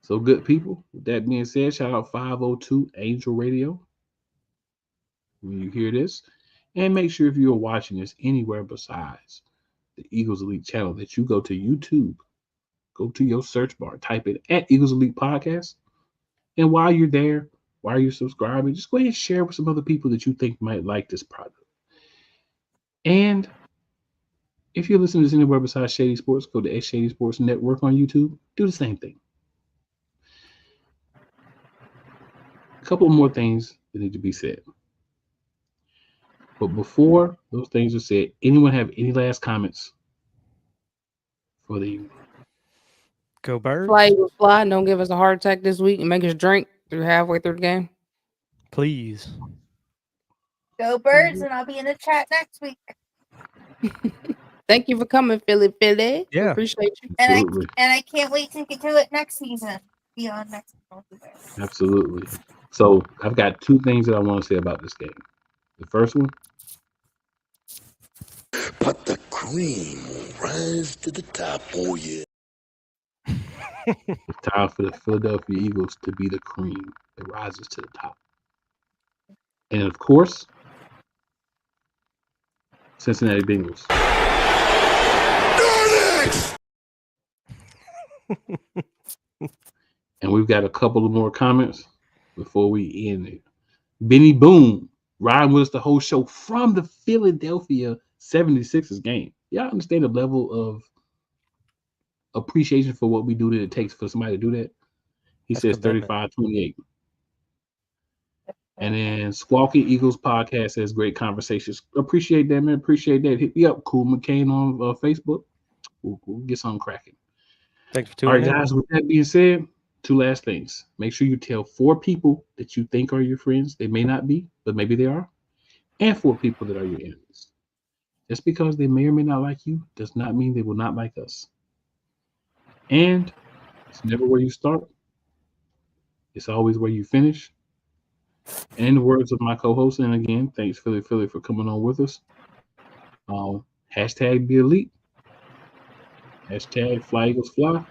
So good people. With that being said, shout out 502 Angel Radio when you hear this. And make sure if you are watching this anywhere besides the Eagles Elite channel that you go to YouTube, go to your search bar, type it at Eagles Elite Podcast. And while you're there, while you're subscribing, just go ahead and share with some other people that you think might like this product. And if you're listening to this anywhere besides Shady Sports, go to X Shady Sports Network on YouTube. Do the same thing. A couple more things that need to be said. But before those things are said, anyone have any last comments for the evening? Go Birds. Fly, Eagles, fly. Don't give us a heart attack this week and make us drink through halfway through the game. Please. Go Birds, and I'll be in the chat next week. Thank you for coming, Philly. We Yeah. appreciate you. Absolutely. And I can't wait to get to it next season. Be on next season. Absolutely. So I've got two things that I want to say about this game. The first one, But the cream will rise to the top. Oh, yeah. it's time for the Philadelphia Eagles to be the cream that rises to the top. And of course, Cincinnati Bengals. And we've got a couple of more comments before we end it. Benny Boone riding with us the whole show from the Philadelphia 76ers game. Y'all understand the level of appreciation for what we do that it takes for somebody to do that? He says 35-28. And then Squawky Eagles podcast says great conversations. Appreciate that, man. Appreciate that. Hit me up, Cool McCain on Facebook. We'll get something cracking. Thanks for All tuning right, in. guys, with that being said, two last things. Make sure you tell 4 people that you think are your friends. They may not be, but maybe they are. And 4 people that are your enemies. Just because they may or may not like you does not mean they will not like us. And it's never where you start. It's always where you finish. And in the words of my co-host, and again, thanks Philly for coming on with us. Hashtag be elite. Hashtag fly Eagles fly.